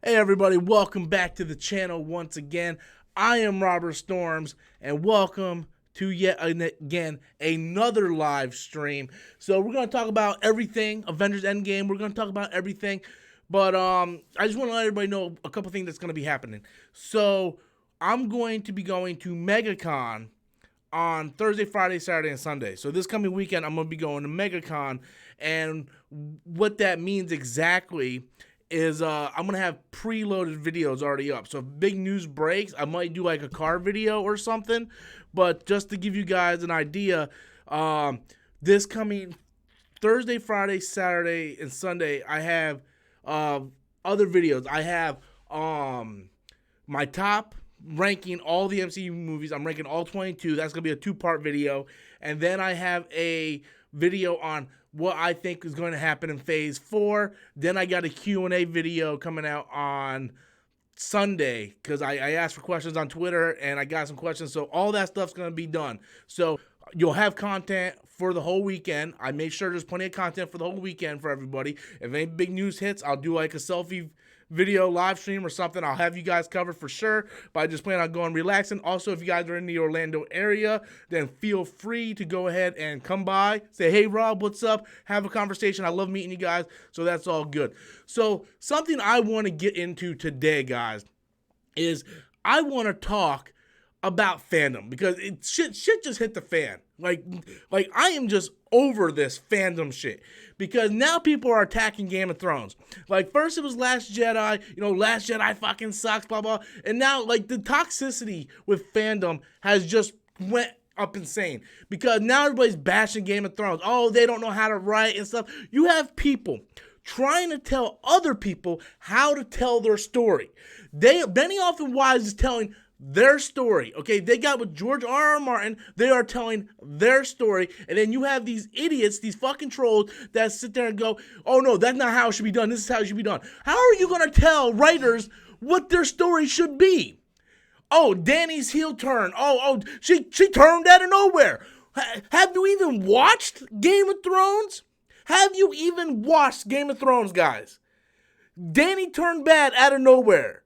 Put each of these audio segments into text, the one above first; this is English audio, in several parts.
Hey everybody, welcome back to the channel once again. I am Robert Storms, and welcome to yet again another live stream. So we're going to talk about everything, Avengers Endgame. We're going to talk about everything, but I just want to let everybody know a couple things that's going to be happening. So I'm going to be going to MegaCon on Thursday, Friday, Saturday, and Sunday. So this coming weekend, I'm going to be going to MegaCon, and what that means exactly is I'm going to have preloaded videos already up. So if big news breaks, I might do like a car video or something. But just to give you guys an idea, this coming Thursday, Friday, Saturday, and Sunday, I have other videos. I have my top ranking all the MCU movies. I'm ranking all 22. That's going to be a two-part video. And then I have a video on what I think is going to happen in Phase 4. Then I got a Q&A video coming out on Sunday because I asked for questions on Twitter and I got some questions. So all that stuff's going to be done. So you'll have content for the whole weekend. I made sure there's plenty of content for the whole weekend for everybody. If any big news hits, I'll do like a selfie video live stream or something. I'll have you guys covered for sure, but I just plan on going relaxing. Also, if you guys are in the Orlando area, then feel free to go ahead and come by, say, hey Rob, what's up? Have a conversation. I love meeting you guys, so that's all good. So something I want to get into today, guys, is I want to talk about fandom because shit just hit the fan. Like I am just over this fandom shit because now people are attacking Game of Thrones. Like first it was Last Jedi, Last Jedi fucking sucks, blah blah, and now like the toxicity with fandom has just went up insane because now everybody's bashing Game of Thrones. Oh, they don't know how to write and stuff. You have people trying to tell other people how to tell their story. Benioff and Weiss is telling their story, okay? They got with George R.R. Martin, they are telling their story, and then you have these idiots, these fucking trolls that sit there and go, oh no, that's not how it should be done, this is how it should be done. How are you gonna tell writers what their story should be? Oh, Dany's heel turn, she turned out of nowhere. Have you even watched Game of Thrones? Have you even watched Game of Thrones, guys? Dany turned bad out of nowhere.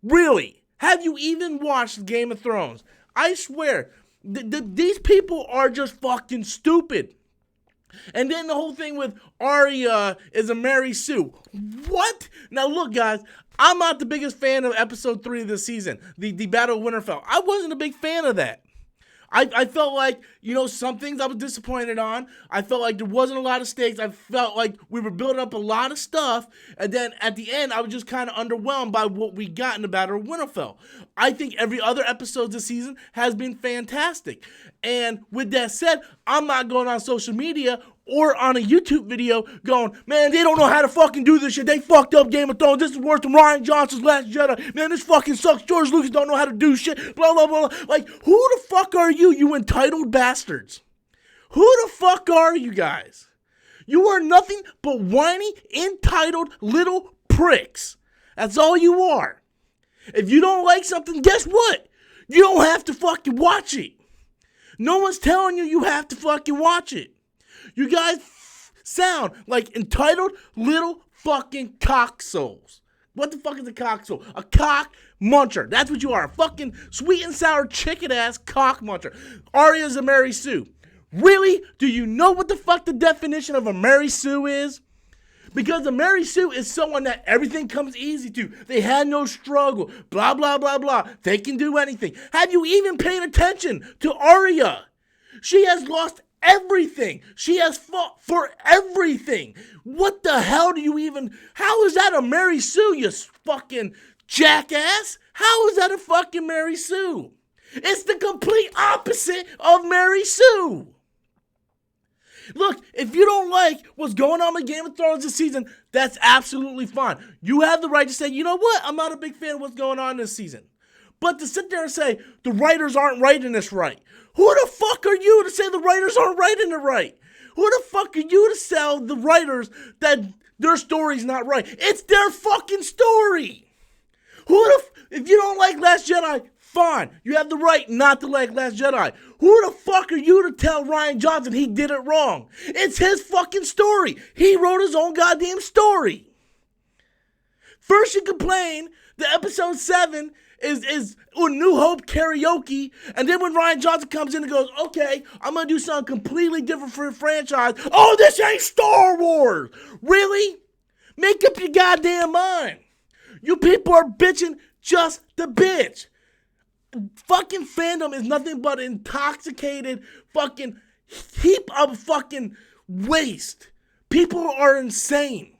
Really? Have you even watched Game of Thrones? I swear, these people are just fucking stupid. And then the whole thing with Arya is a Mary Sue. What? Now look, guys, I'm not the biggest fan of episode 3 of this season, the Battle of Winterfell. I wasn't a big fan of that. I felt like, some things I was disappointed on. I felt like there wasn't a lot of stakes. I felt like we were building up a lot of stuff. And then at the end, I was just kind of underwhelmed by what we got in the Battle of Winterfell. I think every other episode this season has been fantastic. And with that said, I'm not going on social media or on a YouTube video going, man, they don't know how to fucking do this shit. They fucked up Game of Thrones. This is worse than Rian Johnson's Last Jedi. Man, this fucking sucks. George Lucas don't know how to do shit. Blah, blah, blah. Like, who the fuck are you, you entitled bastards? Who the fuck are you guys? You are nothing but whiny, entitled little pricks. That's all you are. If you don't like something, guess what? You don't have to fucking watch it. No one's telling you have to fucking watch it. You guys sound like entitled little fucking cocksoles. What the fuck is a cocksoul? A cock muncher. That's what you are. A fucking sweet and sour chicken ass cock muncher. Arya's a Mary Sue. Really? Do you know what the fuck the definition of a Mary Sue is? Because a Mary Sue is someone that everything comes easy to. They had no struggle. Blah, blah, blah, blah. They can do anything. Have you even paid attention to Arya? She has lost everything. She has fought for everything. What the hell do you even... How is that a Mary Sue, you fucking jackass? How is that a fucking Mary Sue? It's the complete opposite of Mary Sue. Look, if you don't like what's going on with Game of Thrones this season, that's absolutely fine. You have the right to say, you know what? I'm not a big fan of what's going on this season. But to sit there and say, the writers aren't writing this right. Who the fuck are you to say the writers aren't writing it right? Who the fuck are you to tell the writers that their story's not right? It's their fucking story. If you don't like Last Jedi, fine. You have the right not to like Last Jedi. Who the fuck are you to tell Rian Johnson he did it wrong? It's his fucking story. He wrote his own goddamn story. First you complain that episode 7 is A New Hope karaoke, and then when Rian Johnson comes in and goes, okay, I'm gonna do something completely different for the franchise. Oh, this ain't Star Wars! Really? Make up your goddamn mind. You people are bitching just to bitch. Fucking fandom is nothing but intoxicated fucking heap of fucking waste. People are insane.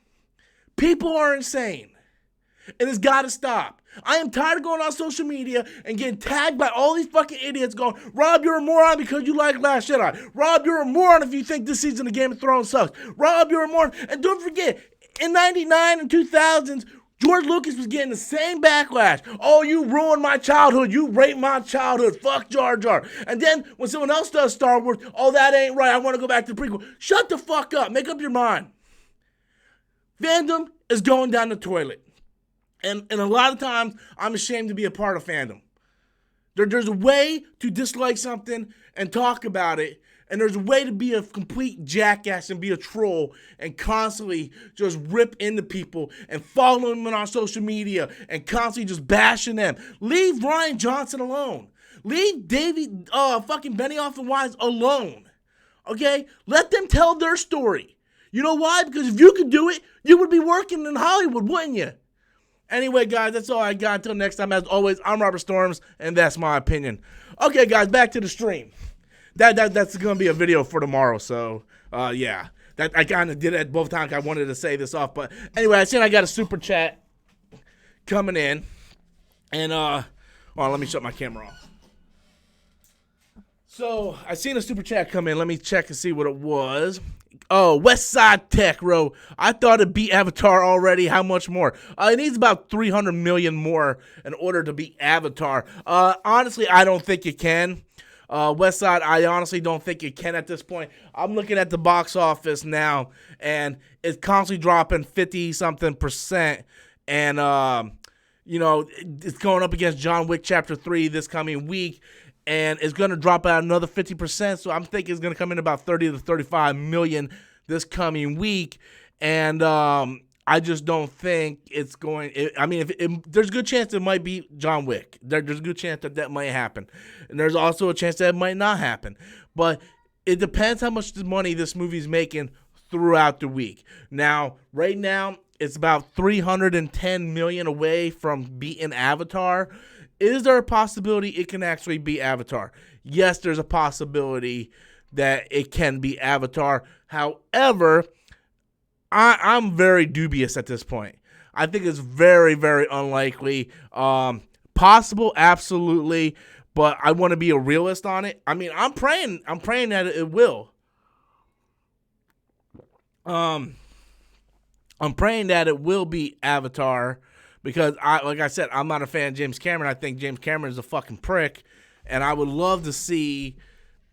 People are insane. And it's gotta stop. I am tired of going on social media and getting tagged by all these fucking idiots going, Rob, you're a moron because you like Last Jedi. Rob, you're a moron if you think this season of Game of Thrones sucks. Rob, you're a moron. And don't forget, in 99 and 2000s, George Lucas was getting the same backlash. Oh, you ruined my childhood. You raped my childhood. Fuck Jar Jar. And then when someone else does Star Wars, oh, that ain't right. I want to go back to the prequel. Shut the fuck up. Make up your mind. Fandom is going down the toilet. And a lot of times, I'm ashamed to be a part of fandom. There's a way to dislike something and talk about it. And there's a way to be a complete jackass and be a troll and constantly just rip into people and follow them on social media and constantly just bashing them. Leave Rian Johnson alone. Leave David fucking Benioff and Wise alone. Okay? Let them tell their story. You know why? Because if you could do it, you would be working in Hollywood, wouldn't you? Anyway, guys, that's all I got. Until next time, as always, I'm Robert Storms, and that's my opinion. Okay, guys, back to the stream. That's going to be a video for tomorrow, so, yeah. I kind of did it both times. I wanted to say this off, but anyway, I seen I got a super chat coming in, and, hold on, let me shut my camera off. So, I seen a super chat come in. Let me check and see what it was. Oh, West Side Tech, bro. I thought it beat Avatar already. How much more? It needs about 300 million more in order to beat Avatar. Honestly, I don't think it can. West Side, I honestly don't think it can at this point. I'm looking at the box office now, and it's constantly dropping 50-something%. And, you know, it's going up against John Wick Chapter 3 this coming week. And it's going to drop out another 50%. So I'm thinking it's going to come in about 30 to 35 million this coming week. And I just don't think it's going. There's a good chance it might be John Wick. There's a good chance that might happen. And there's also a chance that it might not happen. But it depends how much money this movie's making throughout the week. Now, right now, it's about 310 million away from beating Avatar. Is there a possibility it can actually be Avatar? Yes, there's a possibility that it can be Avatar. However, I'm very dubious at this point. I think it's very, very unlikely. Possible, absolutely, but I want to be a realist on it. I mean, I'm praying that it will. I'm praying that it will be Avatar. Because, like I said, I'm not a fan of James Cameron. I think James Cameron is a fucking prick. And I would love to see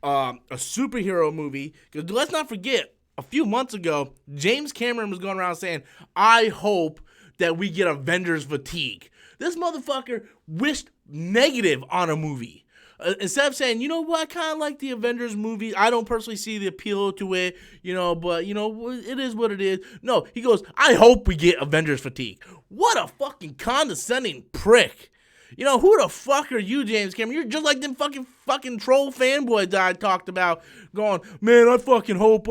a superhero movie. Because let's not forget, a few months ago, James Cameron was going around saying, I hope that we get Avengers fatigue. This motherfucker wished negative on a movie. Instead of saying, you know what, I kind of like the Avengers movie. I don't personally see the appeal to it, but, it is what it is. No, he goes, I hope we get Avengers fatigue. What a fucking condescending prick. Who the fuck are you, James Cameron? You're just like them fucking troll fanboys that I talked about going, man, I fucking hope,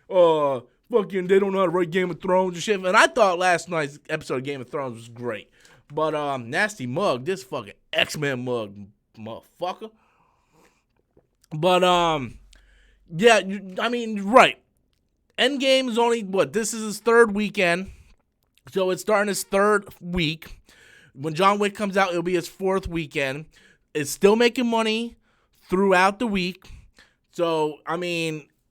fucking they don't know how to write Game of Thrones and shit. And I thought last night's episode of Game of Thrones was great. But, Nasty Mug, this fucking X-Men mug, motherfucker. But yeah, right. Endgame is only this is his third weekend, so it's starting his third week. When John Wick comes out, it'll be his fourth weekend. It's still making money throughout the week, so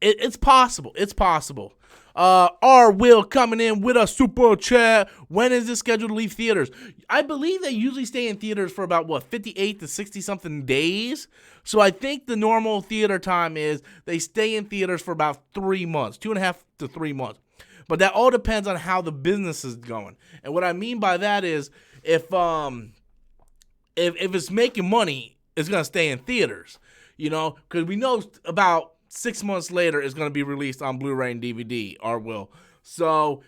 it's possible. It's possible. R. Will coming in with a super chat. When is this scheduled to leave theaters? I believe they usually stay in theaters for about 58 to 60 something days. So I think the normal theater time is they stay in theaters for about 3 months, 2.5 to 3 months. But that all depends on how the business is going. And what I mean by that is if it's making money, it's gonna stay in theaters. Because we know about 6 months later it's going to be released on Blu-ray and DVD, or will. So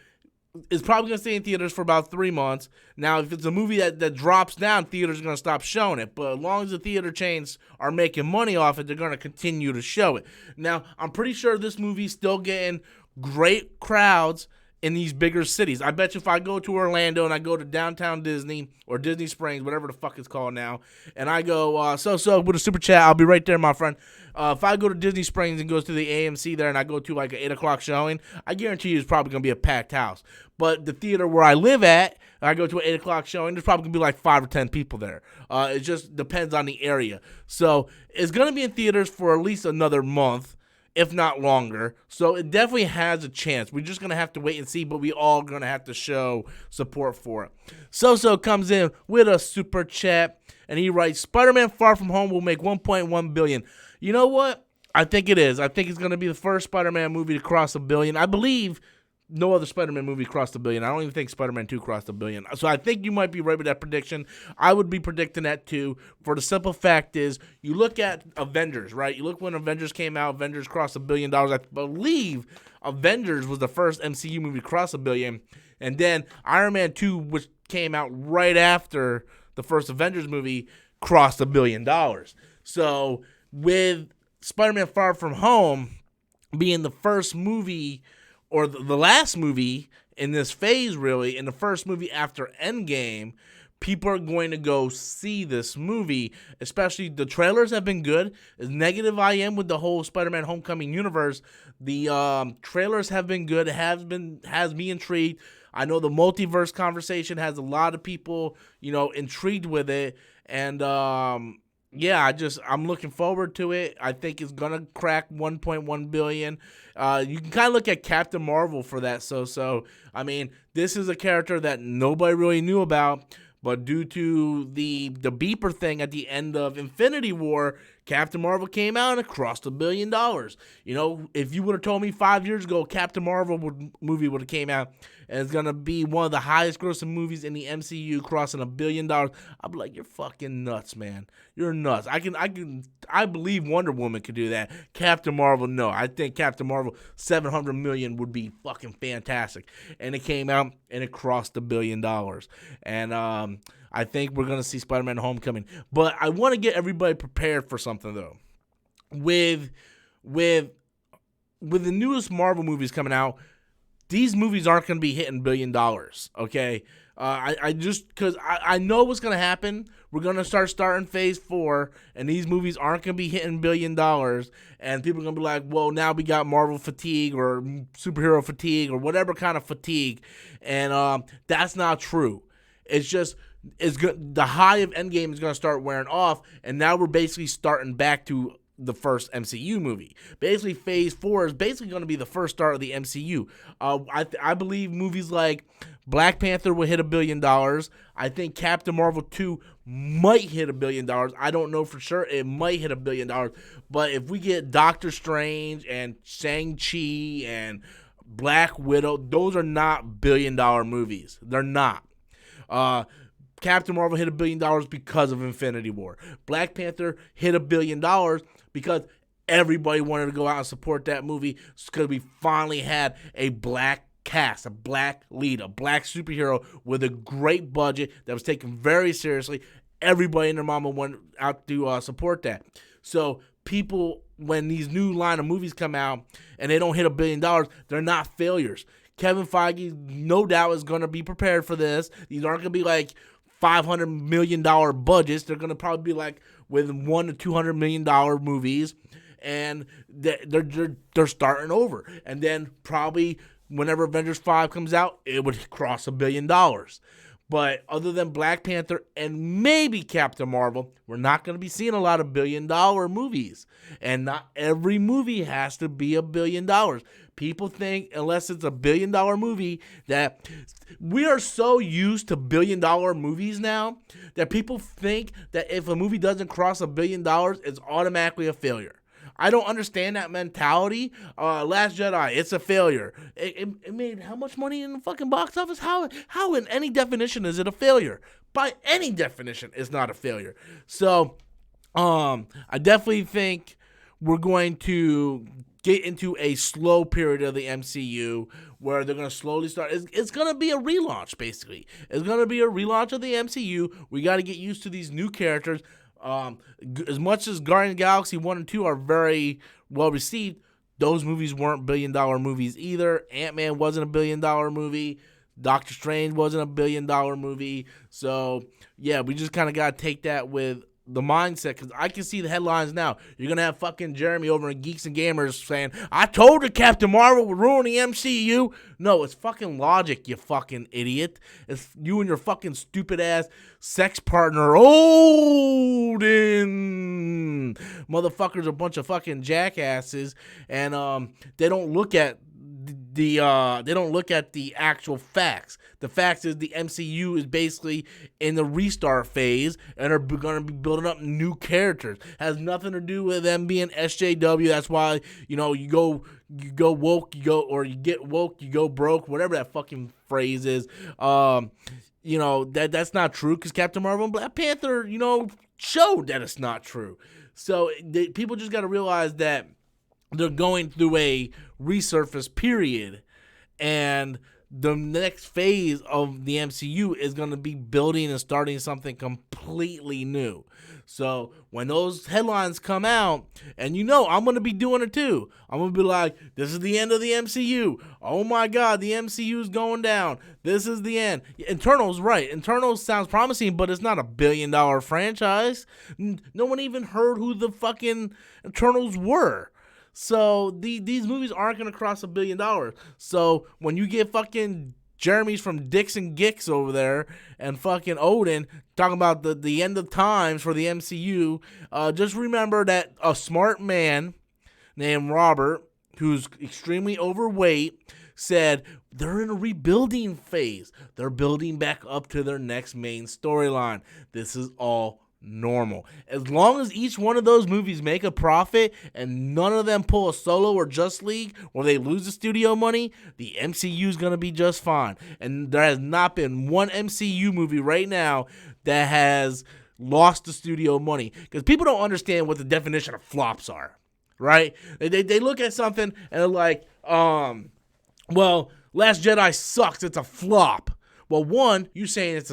It's probably going to stay in theaters for about 3 months. Now, if it's a movie that drops down, theaters are going to stop showing it. But as long as the theater chains are making money off it, they're going to continue to show it. Now, I'm pretty sure this movie's still getting great crowds in these bigger cities. I bet you if I go to Orlando and I go to downtown Disney or Disney Springs, whatever the fuck it's called now, and I go, so with a super chat, I'll be right there, my friend. If I go to Disney Springs and goes to the AMC there and I go to like an 8 o'clock showing, I guarantee you it's probably going to be a packed house. But the theater where I live at, I go to an 8 o'clock showing, there's probably going to be like 5 or 10 people there. It just depends on the area. So it's going to be in theaters for at least another month, if not longer. So it definitely has a chance. We're just going to have to wait and see, but we all going to have to show support for it. So comes in with a super chat, and he writes, Spider-Man Far From Home will make $1.1 billion. You know what? I think it is. I think it's going to be the first Spider-Man movie to cross $1 billion. I believe no other Spider-Man movie crossed $1 billion. I don't even think Spider-Man 2 crossed $1 billion. So I think you might be right with that prediction. I would be predicting that too. For the simple fact is, you look at Avengers, right? You look when Avengers came out, Avengers crossed $1 billion. I believe Avengers was the first MCU movie to cross $1 billion. And then Iron Man 2, which came out right after the first Avengers movie, crossed $1 billion. So with Spider-Man Far From Home being the first movie, or the last movie in this phase, really, in the first movie after Endgame, people are going to go see this movie. Especially the trailers have been good. As negative I am with the whole Spider-Man Homecoming universe, the trailers have been good. It has me intrigued. I know the multiverse conversation has a lot of people, intrigued with it. And yeah, I'm looking forward to it. I think it's gonna crack 1.1 billion. You can kind of look at Captain Marvel for that. So I mean, this is a character that nobody really knew about, but due to the beeper thing at the end of Infinity War, Captain Marvel came out and it crossed $1 billion. If you would have told me 5 years ago Captain Marvel movie would have came out and it's gonna be one of the highest grossing movies in the MCU, crossing $1 billion, I'd be like, you're fucking nuts, man. You're nuts. I believe Wonder Woman could do that. Captain Marvel, no. I think Captain Marvel 700 million would be fucking fantastic. And it came out and it crossed $1 billion. And I think we're gonna see Spider-Man Homecoming. But I want to get everybody prepared for something though. With the newest Marvel movies coming out, these movies aren't going to be hitting $1 billion, okay? Because I know what's going to happen. We're going to starting phase 4, and these movies aren't going to be hitting $1 billion, and people are going to be like, well, now we got Marvel fatigue or superhero fatigue or whatever kind of fatigue, and that's not true. It's just the high of Endgame is going to start wearing off, and now we're basically starting back to the first MCU movie. Basically, Phase 4 is basically going to be the first start of the MCU. I believe movies like Black Panther will hit $1 billion. I think Captain Marvel 2 might hit $1 billion. I don't know for sure. It might hit $1 billion. But if we get Doctor Strange and Shang-Chi and Black Widow, those are not billion-dollar movies. They're not. Captain Marvel hit $1 billion because of Infinity War. Black Panther hit $1 billion because everybody wanted to go out and support that movie because we finally had a black cast, a black lead, a black superhero with a great budget that was taken very seriously. Everybody and their mama went out to support that. So people, when these new line of movies come out and they don't hit $1 billion, they're not failures. Kevin Feige, no doubt, is going to be prepared for this. These aren't going to be like $500 million budgets. They're going to probably be like with $100 to $200 million movies, and they're starting over. And then probably whenever Avengers 5 comes out, it would cross $1 billion. But other than Black Panther and maybe Captain Marvel, we're not going to be seeing a lot of $1 billion movies. And not every movie has to be $1 billion. People think unless it's $1 billion movie, that we are so used to $1 billion movies now that people think that if a movie doesn't cross $1 billion, it's automatically a failure. I don't understand that mentality. Last Jedi, it's a failure. It made how much money in the fucking box office? How in any definition is it a failure? By any definition, it's not a failure. So, I definitely think we're going to get into a slow period of the MCU where they're going to slowly start. It's going to be a relaunch, basically. It's going to be a relaunch of the MCU. We got to get used to these new characters. As much as Guardians of the Galaxy 1 and 2 are very well received, those movies weren't billion-dollar movies either. Ant-Man wasn't a billion-dollar movie. Doctor Strange wasn't a billion-dollar movie. So, yeah, we just kind of got to take that with the mindset, because I can see the headlines now. You're going to have fucking Jeremy over in Geeks and Gamers saying, I told you Captain Marvel would ruin the MCU. No, it's fucking logic, you fucking idiot. It's you and your fucking stupid ass sex partner, Odin. Motherfuckers are a bunch of fucking jackasses, and they don't look at the actual facts. The facts is the MCU is basically in the restart phase and are going to be building up new characters. Has nothing to do with them being SJW. That's why, you go woke, you get woke, you go broke, whatever that fucking phrase is. That's not true, because Captain Marvel and Black Panther, showed that it's not true. So people just got to realize that they're going through a resurface period, and the next phase of the MCU is going to be building and starting something completely new. So when those headlines come out, and I'm going to be doing it too. I'm going to be like, this is the end of the MCU. Oh my God, the MCU is going down. This is the end. Eternals, right. Eternals sounds promising, but it's not a billion-dollar franchise. No one even heard who the fucking Eternals were. So these movies aren't going to cross $1 billion. So when you get fucking Jeremy's from Dicks and Gicks over there and fucking Odin talking about the end of times for the MCU, just remember that a smart man named Robert, who's extremely overweight, said they're in a rebuilding phase. They're building back up to their next main storyline. This is all normal. As long as each one of those movies make a profit and none of them pull a Solo or Just League or they lose the studio money, the MCU is going to be just fine. And there has not been one MCU movie right now that has lost the studio money, because people don't understand what the definition of flops are, right? They look at something and they're like, Last Jedi sucks, it's a flop. Well, one, you saying it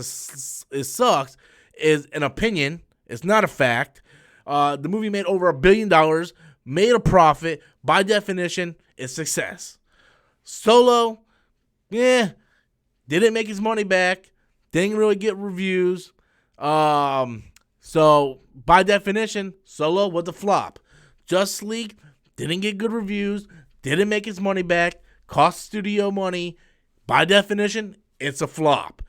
sucks is an opinion. It's not a fact. The movie made over $1 billion, made a profit. By definition, it's success. Solo, didn't make his money back. Didn't really get reviews. So by definition, Solo was a flop. Just League didn't get good reviews. Didn't make his money back. Cost studio money. By definition, it's a flop.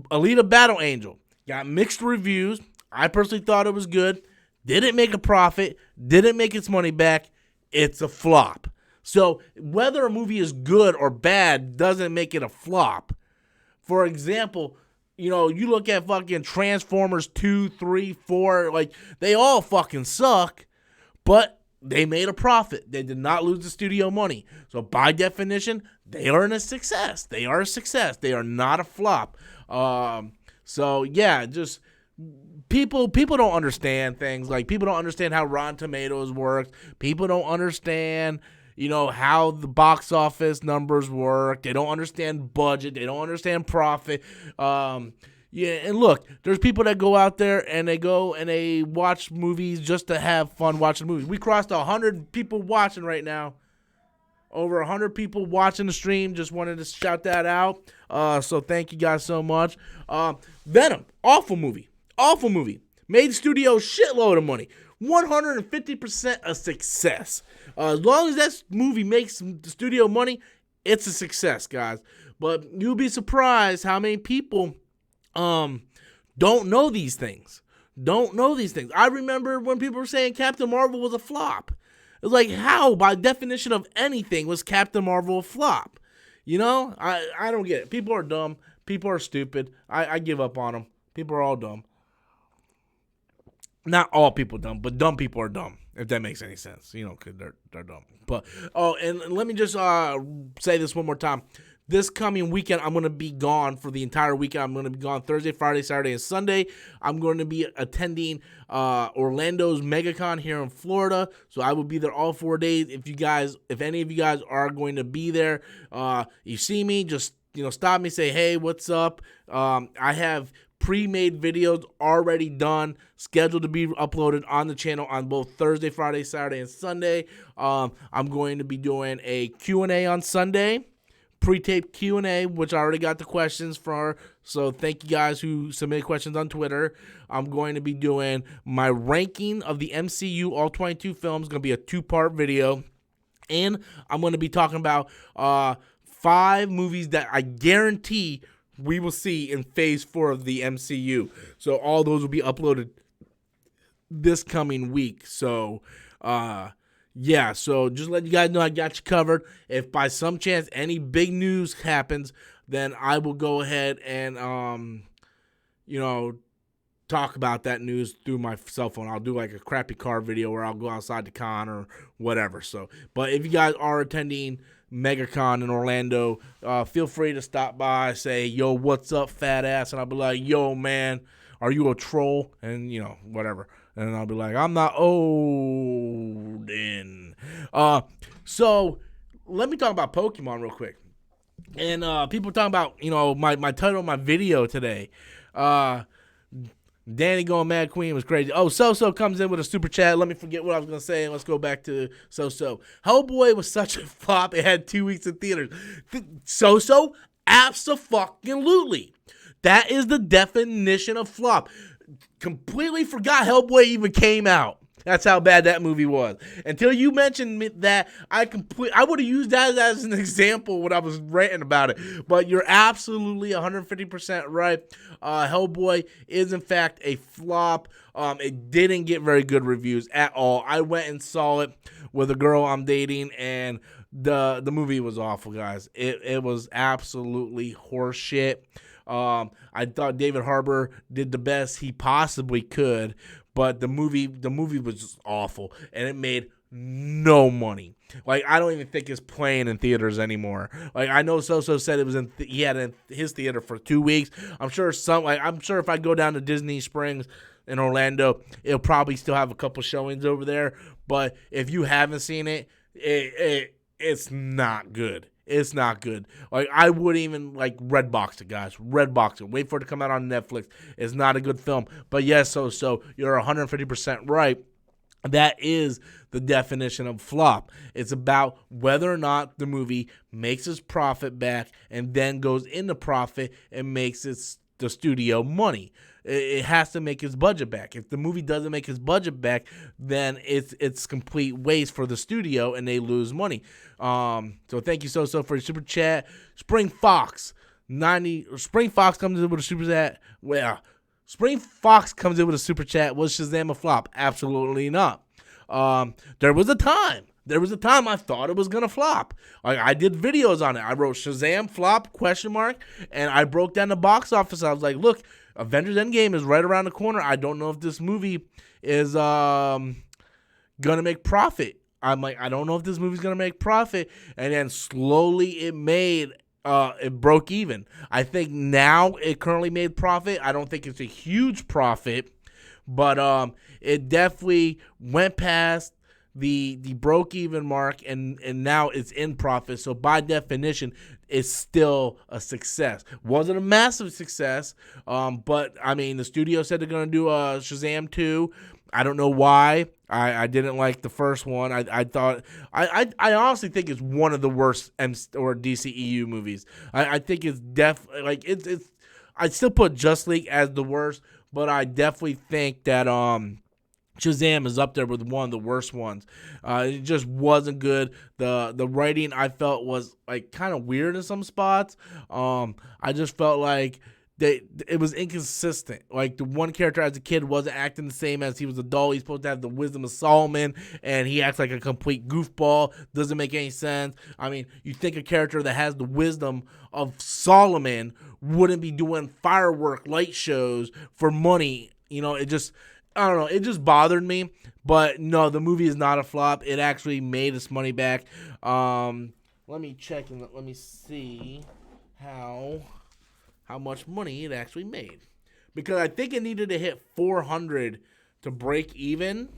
Alita Battle Angel got mixed reviews. I personally thought it was good. Didn't make a profit. Didn't make its money back. It's a flop. So whether a movie is good or bad doesn't make it a flop. For example, you look at fucking Transformers 2, 3, 4. Like, they all fucking suck. But they made a profit. They did not lose the studio money. So by definition, they are a success. They are a success. They are not a flop. So yeah, just people don't understand things. Like, people don't understand how Rotten Tomatoes works. People don't understand, how the box office numbers work. They don't understand budget. They don't understand profit. And look, there's people that go out there and they watch movies just to have fun watching movies. We crossed 100 people watching right now. Over 100 people watching the stream. Just wanted to shout that out. So thank you guys so much. Venom, awful movie. Awful movie. Made the studio a shitload of money. 150% a success. As long as that movie makes the studio money, it's a success, guys. But you'll be surprised how many people don't know these things. I remember when people were saying Captain Marvel was a flop. It was like, how, by definition of anything, was Captain Marvel a flop? I don't get it. People are dumb. People are stupid. I give up on them. People are all dumb. Not all people dumb, but dumb people are dumb, if that makes any sense. Because they're dumb. But and let me just say this one more time. this coming weekend, I'm going to be gone for the entire weekend. I'm going to be gone Thursday, Friday, Saturday, and Sunday. I'm going to be attending Orlando's MegaCon here in Florida. So I will be there all 4 days. If any of you guys are going to be there, you see me, just stop me, say, hey, what's up? I have pre-made videos already done, scheduled to be uploaded on the channel on both Thursday, Friday, Saturday, and Sunday. I'm going to be doing a Q&A on Sunday. Pre-taped Q&A, which I already got the questions for, so thank you guys who submitted questions on Twitter. I'm going to be doing my ranking of the MCU, all 22 films, going to be a 2-part video, and I'm going to be talking about 5 movies that I guarantee we will see in Phase 4 of the MCU. So all those will be uploaded this coming week. So, yeah, so just let you guys know I got you covered. If by some chance any big news happens, then I will go ahead and, talk about that news through my cell phone. I'll do like a crappy car video where I'll go outside the con or whatever. So, but if you guys are attending MegaCon in Orlando, feel free to stop by, say, yo, what's up, fat ass? And I'll be like, yo, man, are you a troll? And, whatever. And I'll be like, I'm not Odin. So let me talk about Pokemon real quick. And people talking about, my title of my video today. Danny going Mad Queen was crazy. Oh, So comes in with a super chat. Let me forget what I was going to say, and let's go back to So. Hellboy was such a flop. It had 2 weeks in theaters. So, abso-fucking-lutely. That is the definition of flop. Completely forgot Hellboy even came out. That's how bad that movie was. Until you mentioned that, I would have used that as an example when I was ranting about it. But you're absolutely 150% right. Hellboy is, in fact, a flop. It didn't get very good reviews at all. I went and saw it with a girl I'm dating, and the movie was awful, guys. It was absolutely horseshit. I thought David Harbour did the best he possibly could, but the movie was just awful, and it made no money. Like, I don't even think it's playing in theaters anymore. Like, I know So said it was he had it in his theater for 2 weeks. I'm sure if I go down to Disney Springs in Orlando, it'll probably still have a couple showings over there. But if you haven't seen it, it's not good. It's not good. Like, I wouldn't even, Redbox it, guys. Redbox it. Wait for it to come out on Netflix. It's not a good film. But yes, So you're 150% right. That is the definition of flop. It's about whether or not the movie makes its profit back and then goes into profit and makes the studio money. It has to make its budget back. If the movie doesn't make its budget back, then it's complete waste for the studio and they lose money. So thank you So for your super chat. Spring Fox comes in with a super chat. Well, Spring Fox comes in with a super chat. Was Shazam a flop? Absolutely not. There was a time I thought it was going to flop. I did videos on it. I wrote Shazam flop, ? And I broke down the box office. I was like, look, Avengers Endgame is right around the corner. I don't know if this movie is going to make profit. I'm like, I don't know if this movie's going to make profit. And then slowly it broke even. I think now it currently made profit. I don't think it's a huge profit, but it definitely went past the broke even mark, and now it's in profit. So by definition, it's still a success. Wasn't a massive success, but I mean, the studio said they're gonna do Shazam 2. I don't know why. I didn't like the first one. I thought I honestly think it's one of the worst DCEU movies. I think it's it's I'd still put Just League as the worst, but I definitely think that Shazam is up there with one of the worst ones. It just wasn't good. The writing I felt was kind of weird in some spots. I just felt like it was inconsistent. Like, the one character as a kid wasn't acting the same as he was adult. He's supposed to have the wisdom of Solomon, and he acts like a complete goofball. Doesn't make any sense. I mean, you think a character that has the wisdom of Solomon wouldn't be doing firework light shows for money. It just, I don't know. It just bothered me. But no, the movie is not a flop. It actually made its money back. let me check and let me see how much money it actually made. Because I think it needed to hit 400 to break even.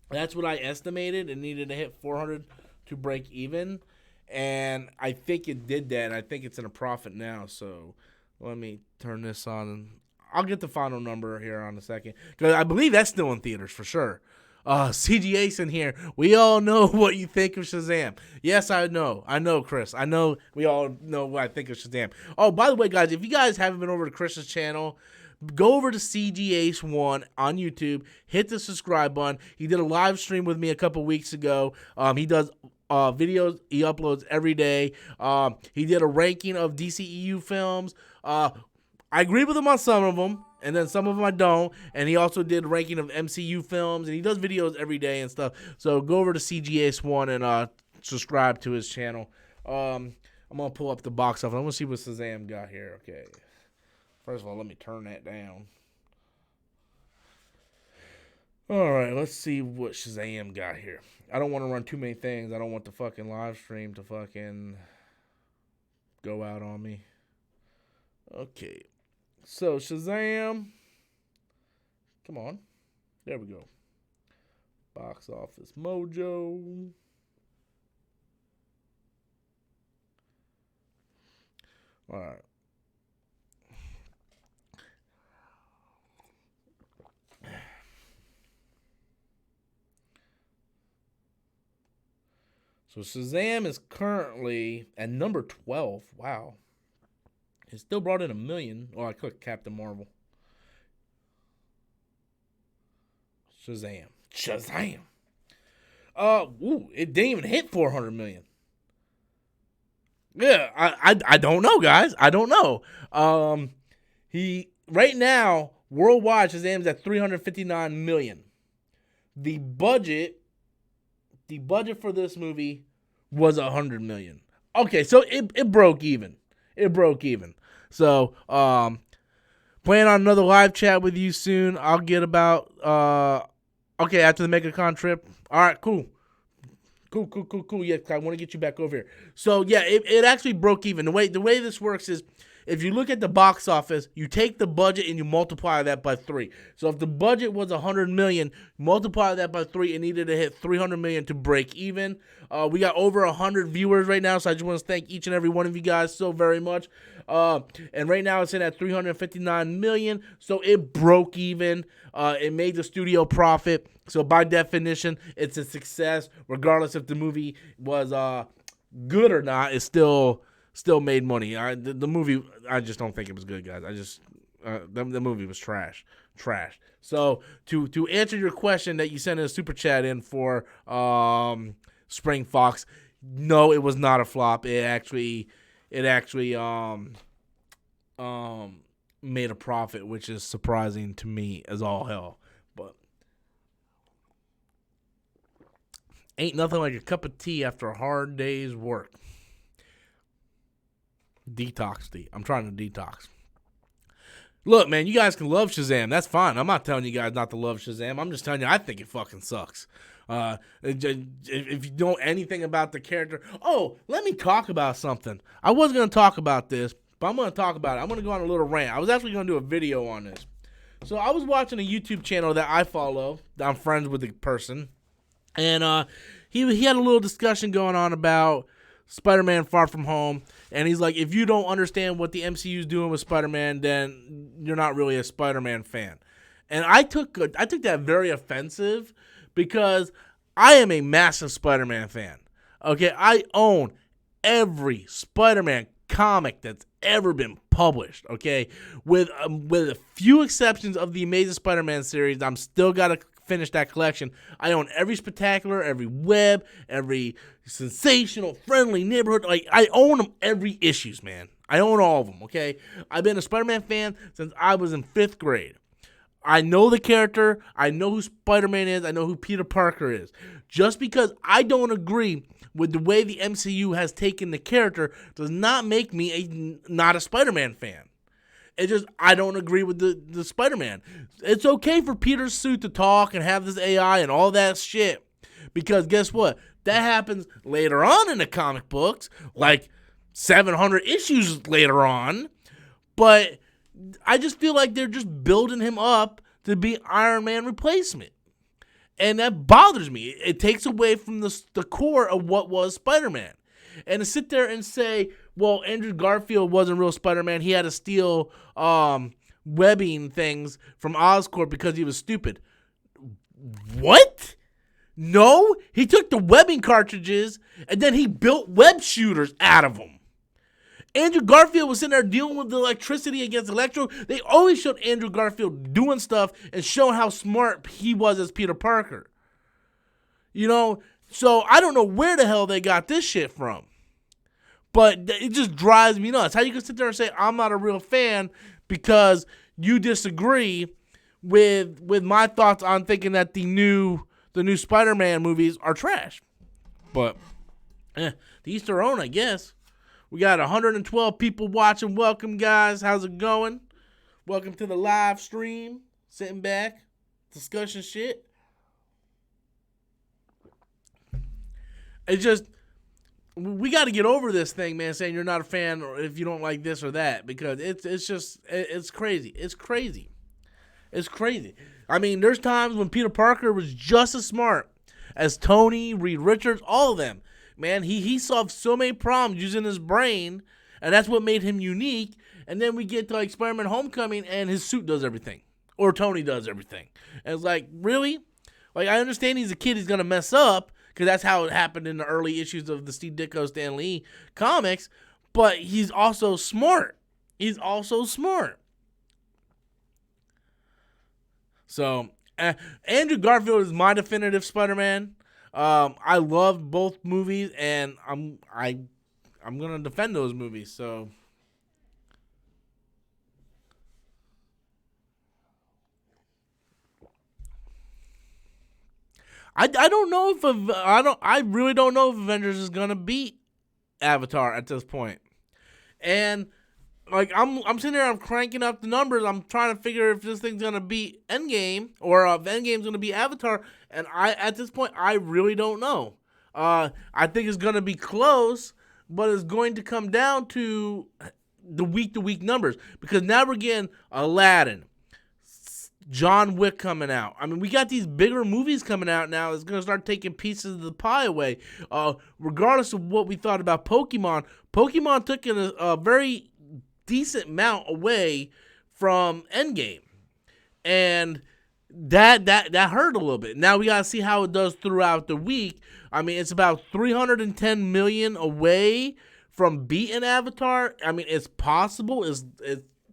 That's what I estimated. It needed to hit 400 to break even. And I think it did that. And I think it's in a profit now. So let me turn this on. I'll get the final number here on a second. Because I believe that's still in theaters for sure. CGA's in here. We all know what you think of Shazam. Yes, I know. I know, Chris. I know we all know what I think of Shazam. Oh, by the way, guys, if you guys haven't been over to Chris's channel, go over to CGAce1 on YouTube. Hit the subscribe button. He did a live stream with me a couple weeks ago. He does videos. He uploads every day. He did a ranking of DCEU films. I agree with him on some of them, and then some of them I don't. And he also did a ranking of MCU films, and he does videos every day and stuff. So go over to CGAce1 and subscribe to his channel. I'm going to pull up the box office. I want to see what Shazam got here. Okay. First of all, let me turn that down. All right, let's see what Shazam got here. I don't want to run too many things. I don't want the fucking live stream to fucking go out on me. Okay. So, Shazam. Come on. There we go. Box office mojo. All right. So Shazam is currently at number 12. Wow. It still brought in $1 million. Oh, I clicked Captain Marvel. Shazam. It didn't even hit 400 million. Yeah, I don't know, guys. I don't know. He right now worldwide Shazam's at 359 million. The budget for this movie was 100 million. Okay, so it broke even. So, plan on another live chat with you soon. I'll get about after the MegaCon trip. All right, cool. Yeah, I want to get you back over here. So yeah, it actually broke even. The way this works is, if you look at the box office, you take the budget and you multiply that by 3. So if the budget was 100 million, multiply that by 3, it needed to hit 300 million to break even. We got over 100 viewers right now, so I just want to thank each and every one of you guys so very much. And right now it's in at 359 million, so it broke even. It made the studio profit. So by definition, it's a success, regardless if the movie was good or not. It's still made money. The movie, I just don't think it was good, guys. The movie was trash. So to answer your question that you sent in a super chat in for Spring Fox, no, it was not a flop. It actually made a profit, which is surprising to me as all hell. But ain't nothing like a cup of tea after a hard day's work. Detox tea. I'm trying to detox. Look, man, you guys can love Shazam. That's fine. I'm not telling you guys not to love Shazam. I'm just telling you I think it fucking sucks. If you know anything about the character. Oh, let me talk about something. I was going to talk about this, but I'm going to talk about it. I'm going to go on a little rant. I was actually going to do a video on this. So I was watching a YouTube channel that I follow. I'm friends with the person. And he had a little discussion going on about Spider-Man Far From Home. And he's like, if you don't understand what the MCU is doing with Spider-Man, then you're not really a Spider-Man fan. And I took that very offensive, because I am a massive Spider-Man fan. Okay, I own every Spider-Man comic that's ever been published. Okay, with a few exceptions of the Amazing Spider-Man series, I'm still got to finish that collection. I own every Spectacular, every Web, every Sensational, Friendly Neighborhood. Like, I own them, every issues, man. I own all of them. Okay, I've been a Spider-Man fan since I was in 5th grade. I know the character. I know who Spider-Man is. I know who Peter Parker is. Just because I don't agree with the way the MCU has taken the character does not make me not a Spider-Man fan. It just, I don't agree with the Spider-Man. It's okay for Peter's suit to talk and have this AI and all that shit, because guess what? That happens later on in the comic books, like 700 issues later on. But I just feel like they're just building him up to be Iron Man replacement. And that bothers me. It takes away from the core of what was Spider-Man. And to sit there and say, well, Andrew Garfield wasn't real Spider-Man. He had to steal webbing things from Oscorp because he was stupid. What? No, he took the webbing cartridges and then he built web shooters out of them. Andrew Garfield was sitting there dealing with the electricity against Electro. They always showed Andrew Garfield doing stuff and showing how smart he was as Peter Parker. You know, so I don't know where the hell they got this shit from. But it just drives me nuts. How you can sit there and say, I'm not a real fan because you disagree with my thoughts on thinking that the new Spider-Man movies are trash. But, to each their own, I guess. We got 112 people watching. Welcome, guys. How's it going? Welcome to the live stream. Sitting back, discussion shit. It's just, we got to get over this thing, man, saying you're not a fan or if you don't like this or that, because it's crazy. It's crazy. It's crazy. I mean, there's times when Peter Parker was just as smart as Tony, Reed Richards, all of them. Man, he solved so many problems using his brain, and that's what made him unique. And then we get to like Spider-Man Homecoming, and his suit does everything. Or Tony does everything. And it's like, really? Like, I understand he's a kid, he's going to mess up, because that's how it happened in the early issues of the Steve Ditko, Stan Lee comics, but he's also smart. He's also smart. So, Andrew Garfield is my definitive Spider-Man. I love both movies, and I'm gonna defend those movies. So, I don't know if I really don't know if Avengers is gonna beat Avatar at this point. And like I'm sitting there, I'm cranking up the numbers. I'm trying to figure if this thing's gonna beat Endgame or if Endgame's gonna beat Avatar. And at this point, I really don't know. I think it's gonna be close, but it's going to come down to the week-to-week numbers, because now we're getting Aladdin, John Wick coming out. I mean, we got these bigger movies coming out now that's going to start taking pieces of the pie away. Regardless of what we thought about Pokemon, Pokemon took a very decent amount away from Endgame. And that hurt a little bit. Now we got to see how it does throughout the week. I mean, it's about 310 million away from beating Avatar. I mean, it's possible. It's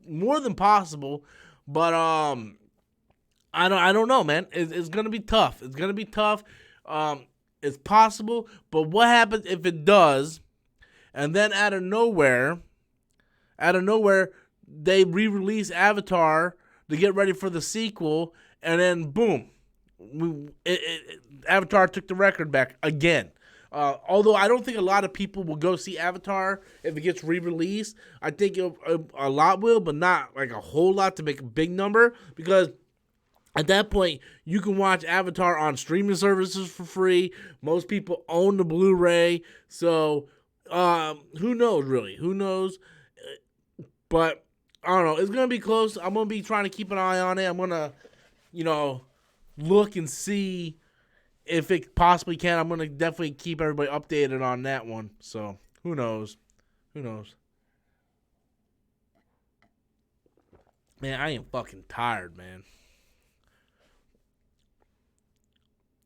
more than possible. But I don't know, man. It's gonna be tough. It's gonna be tough. It's possible, but what happens if it does, and then out of nowhere, they re-release Avatar to get ready for the sequel, and then boom, Avatar took the record back again. Although I don't think a lot of people will go see Avatar if it gets re-released. I think a lot will, but not like a whole lot to make a big number, because at that point, you can watch Avatar on streaming services for free. Most people own the Blu-ray. So, who knows, really? Who knows? But, I don't know. It's going to be close. I'm going to be trying to keep an eye on it. I'm going to, look and see if it possibly can. I'm going to definitely keep everybody updated on that one. So, who knows? Who knows? Man, I am fucking tired, man.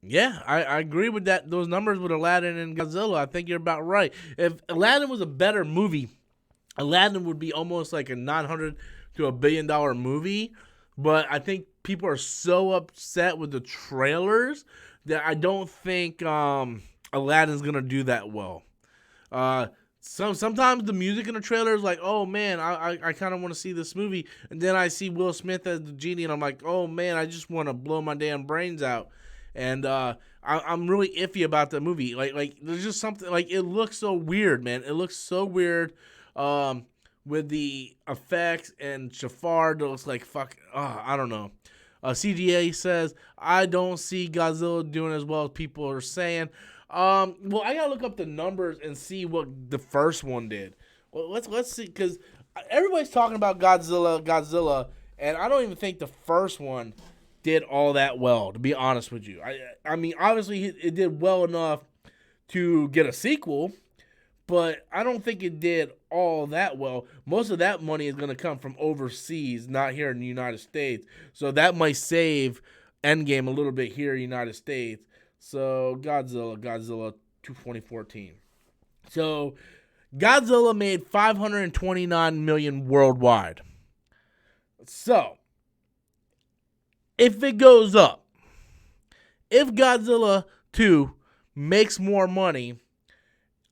Yeah, I agree with that. Those numbers with Aladdin and Godzilla, I think you're about right. If Aladdin was a better movie, Aladdin would be almost like a $900 to $1 billion movie. But I think people are so upset with the trailers that I don't think Aladdin's gonna do that well. Sometimes the music in the trailer is like, oh man, I kind of want to see this movie, and then I see Will Smith as the genie, and I'm like, oh man, I just want to blow my damn brains out. And I'm really iffy about the movie. Like there's just something, like, it looks so weird, man. It looks so weird with the effects, and Jafar looks like I don't know. CGA says, I don't see Godzilla doing as well as people are saying. Well, I gotta look up the numbers and see what the first one did. Well, let's see, because everybody's talking about Godzilla, and I don't even think the first one did all that well. To be honest with you, I mean, obviously it did well enough to get a sequel, but I don't think it did all that well. Most of that money is going to come from overseas, not here in the United States. So that might save Endgame a little bit here in the United States. So Godzilla 2014. So Godzilla made $529 million worldwide. So if it goes up, if Godzilla 2 makes more money,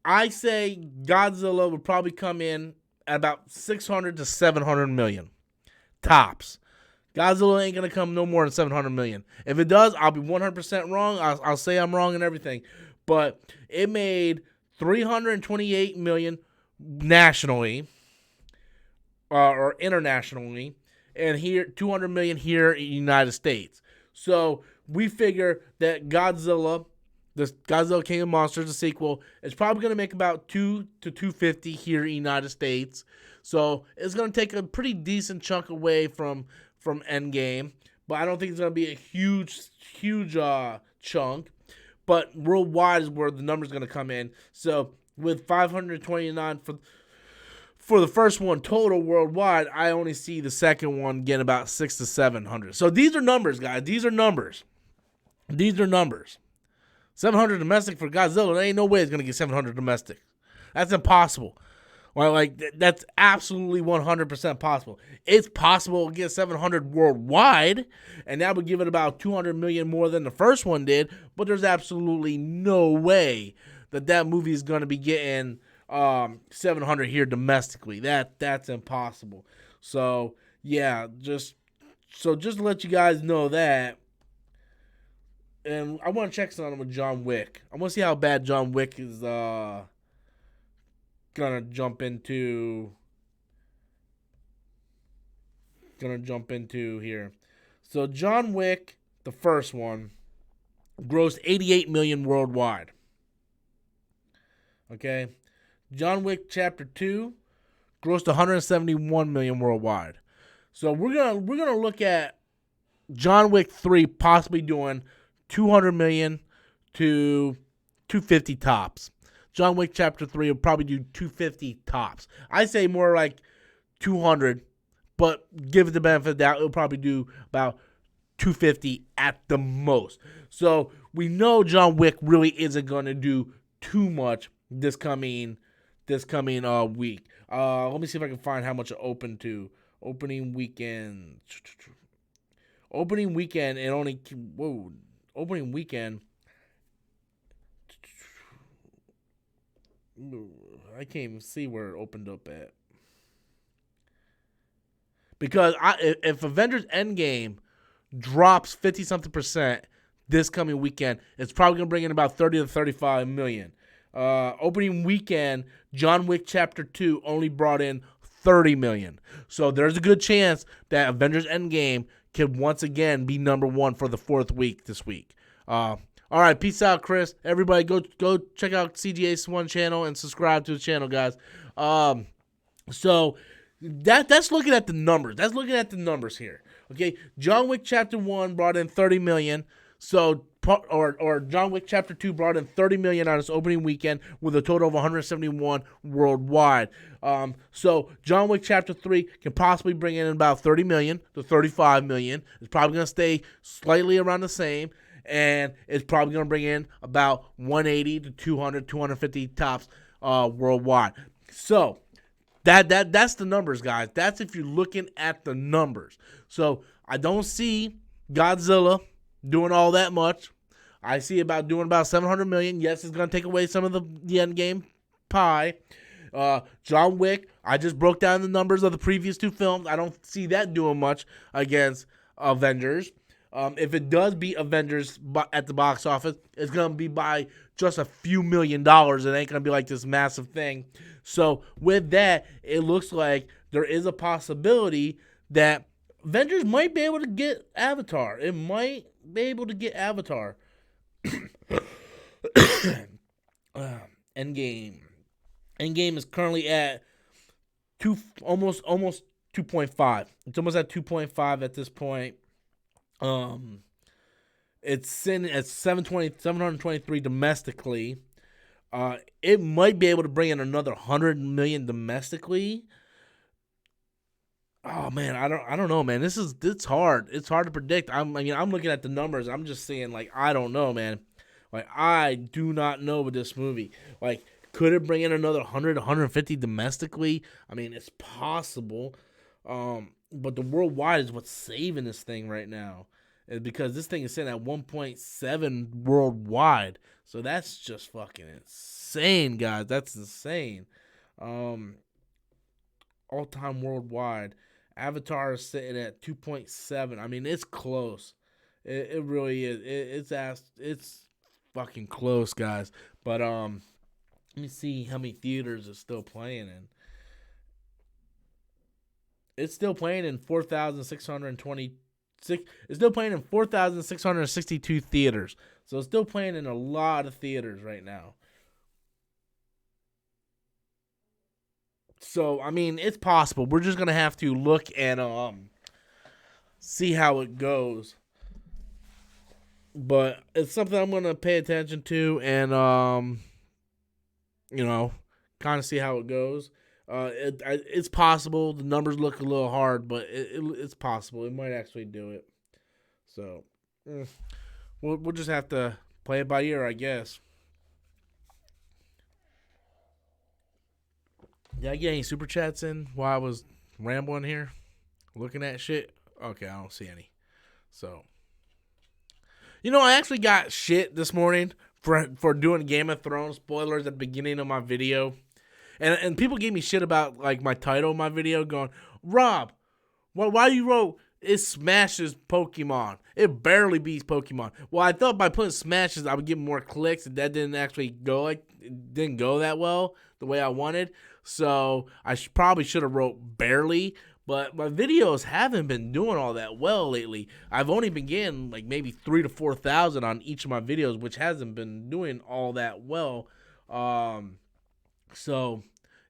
I say Godzilla would probably come in at about 600 to 700 million tops. Godzilla ain't gonna come no more than 700 million. If it does, I'll be 100% wrong. I'll say I'm wrong and everything. But it made 328 million nationally or internationally, and here 200 million here in the United States. So we figure that Godzilla, this Godzilla King of Monsters, the sequel, is probably going to make about 2 to 250 here in the United States. So it's going to take a pretty decent chunk away from Endgame, but I don't think it's going to be a huge chunk. But worldwide is where the number's going to come in. So with 529 for the first one total worldwide, I only see the second one getting about 600 to 700. So these are numbers, guys. These are numbers. 700 domestic for Godzilla. There ain't no way it's gonna get 700 domestic. That's impossible. Well, that's absolutely 100% possible. It's possible to get 700 worldwide, and that would give it about 200 million more than the first one did. But there's absolutely no way that movie is gonna be getting 700 here domestically. That's impossible. So yeah, just to let you guys know that. And I want to check something with John Wick. I want to see how bad John Wick is gonna jump into here. So John Wick, the first one, grossed 88 million worldwide. Okay. John Wick Chapter 2 grossed 171 million worldwide. So we're gonna look at John Wick 3 possibly doing 200 million to 250 tops. John Wick Chapter 3 will probably do 250 tops. I say more like 200, but give it the benefit of the doubt, it'll probably do about 250 at the most. So we know John Wick really isn't going to do too much this coming week. Let me see if I can find how much it opened to. Opening weekend, it only, opening weekend, I can't even see where it opened up at. Because if Avengers Endgame drops 50-something% this coming weekend, it's probably going to bring in about 30 to 35 million. Opening weekend, John Wick Chapter 2 only brought in 30 million. So there's a good chance that Avengers Endgame can once again be number one for the fourth week this week. All right, peace out, Chris. Everybody, go check out CGA1 channel and subscribe to the channel, guys. So that's looking at the numbers. That's looking at the numbers here. Okay, John Wick Chapter 1 brought in 30 million. So or John Wick Chapter 2 brought in 30 million on its opening weekend with a total of 171 worldwide. So John Wick Chapter 3 can possibly bring in about 30 million to 35 million. It's probably going to stay slightly around the same, and it's probably going to bring in about 180 to 200, 250 tops worldwide. So that's the numbers, guys. That's if you're looking at the numbers. So I don't see Godzilla doing all that much. I see about doing about 700 million. Yes, it's going to take away some of the Endgame pie. John Wick, I just broke down the numbers of the previous two films. I don't see that doing much against Avengers. If it does beat Avengers at the box office, it's going to be by just a few $1 million. It ain't going to be like this massive thing. So with that, it looks like there is a possibility that Avengers might be able to get Avatar. It might be able to get Avatar. Endgame. Endgame is currently at almost 2.5. It's almost at 2.5 at this point. It's sitting at 723 domestically. It might be able to bring in another 100 million domestically. Oh man, I don't know, man. It's hard. It's hard to predict. I'm looking at the numbers. I'm just saying, like, I don't know, man. Like, I do not know with this movie. Like, could it bring in another 100, 150 domestically? I mean, it's possible. But the worldwide is what's saving this thing right now. Because this thing is sitting at 1.7 worldwide. So that's just fucking insane, guys. That's insane. All-time worldwide. Avatar is sitting at 2.7. I mean, it's close. It really is. It's fucking close, guys. But let me see how many theaters it's still playing in. It's still playing in 4,626. It's still playing in 4,662 theaters. So it's still playing in a lot of theaters right now. So, I mean, it's possible. We're just going to have to look and see how it goes. But it's something I'm going to pay attention to and, kind of see how it goes. It's possible. The numbers look a little hard, but it's possible. It might actually do it. So, we'll just have to play it by ear, I guess. Did I get any super chats in while I was rambling here? Looking at shit? Okay, I don't see any. So, I actually got shit this morning for doing Game of Thrones spoilers at the beginning of my video. And people gave me shit about, like, my title of my video, going, Rob, why you wrote it smashes Pokemon? It barely beats Pokemon. Well, I thought by putting smashes I would get more clicks, and that didn't actually go it didn't go that well the way I wanted. So I probably should have wrote barely, but my videos haven't been doing all that well lately. I've only been getting like maybe 3,000 to 4,000 on each of my videos, which hasn't been doing all that well. So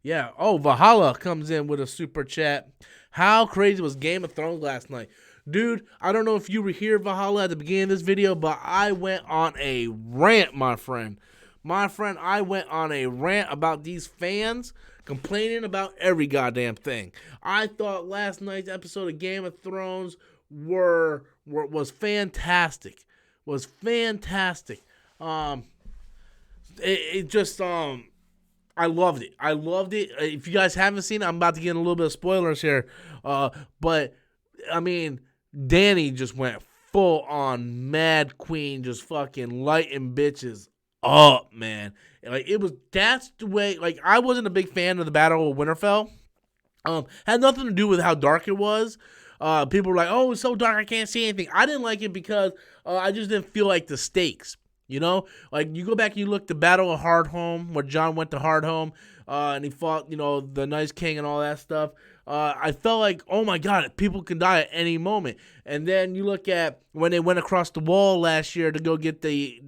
yeah. Oh, Valhalla comes in with a super chat. How crazy was Game of Thrones last night? Dude, I don't know if you were here, Valhalla, at the beginning of this video, but I went on a rant, my friend. I went on a rant about these fans complaining about every goddamn thing. I thought last night's episode of Game of Thrones was fantastic. Was fantastic. It just I loved it. If you guys haven't seen it, I'm about to get in a little bit of spoilers here. But I mean, Dany just went full on Mad Queen, just fucking lighting bitches up, man. Like, that's the way. Like, I wasn't a big fan of the Battle of Winterfell. Had nothing to do with how dark it was. People were like, "Oh, it's so dark, I can't see anything." I didn't like it because I just didn't feel like the stakes. Like, you go back and you look the Battle of Hardhome, where Jon went to Hardhome, and he fought, the Night King and all that stuff. I felt like, oh my God, people can die at any moment. And then you look at when they went across the wall last year to go get the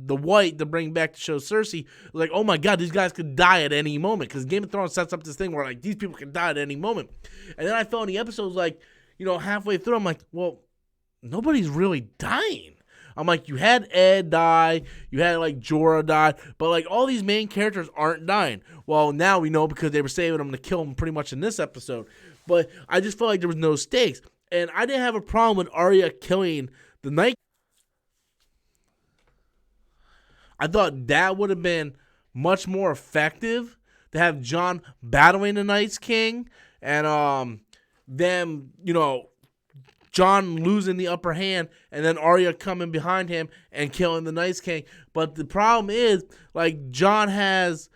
White to bring back to show Cersei, like, oh my God, these guys could die at any moment, because Game of Thrones sets up this thing where, like, these people can die at any moment. And then I felt in the episodes, like, halfway through, I'm like, well, nobody's really dying. I'm like, you had Ed die, you had, like, Jorah die, but, like, all these main characters aren't dying. Well, now we know because they were saving them to kill them pretty much in this episode. But I just felt like there was no stakes. And I didn't have a problem with Arya killing the Night. I thought that would have been much more effective to have Jon battling the Night's King and them, Jon losing the upper hand and then Arya coming behind him and killing the Night's King. But the problem is, like, the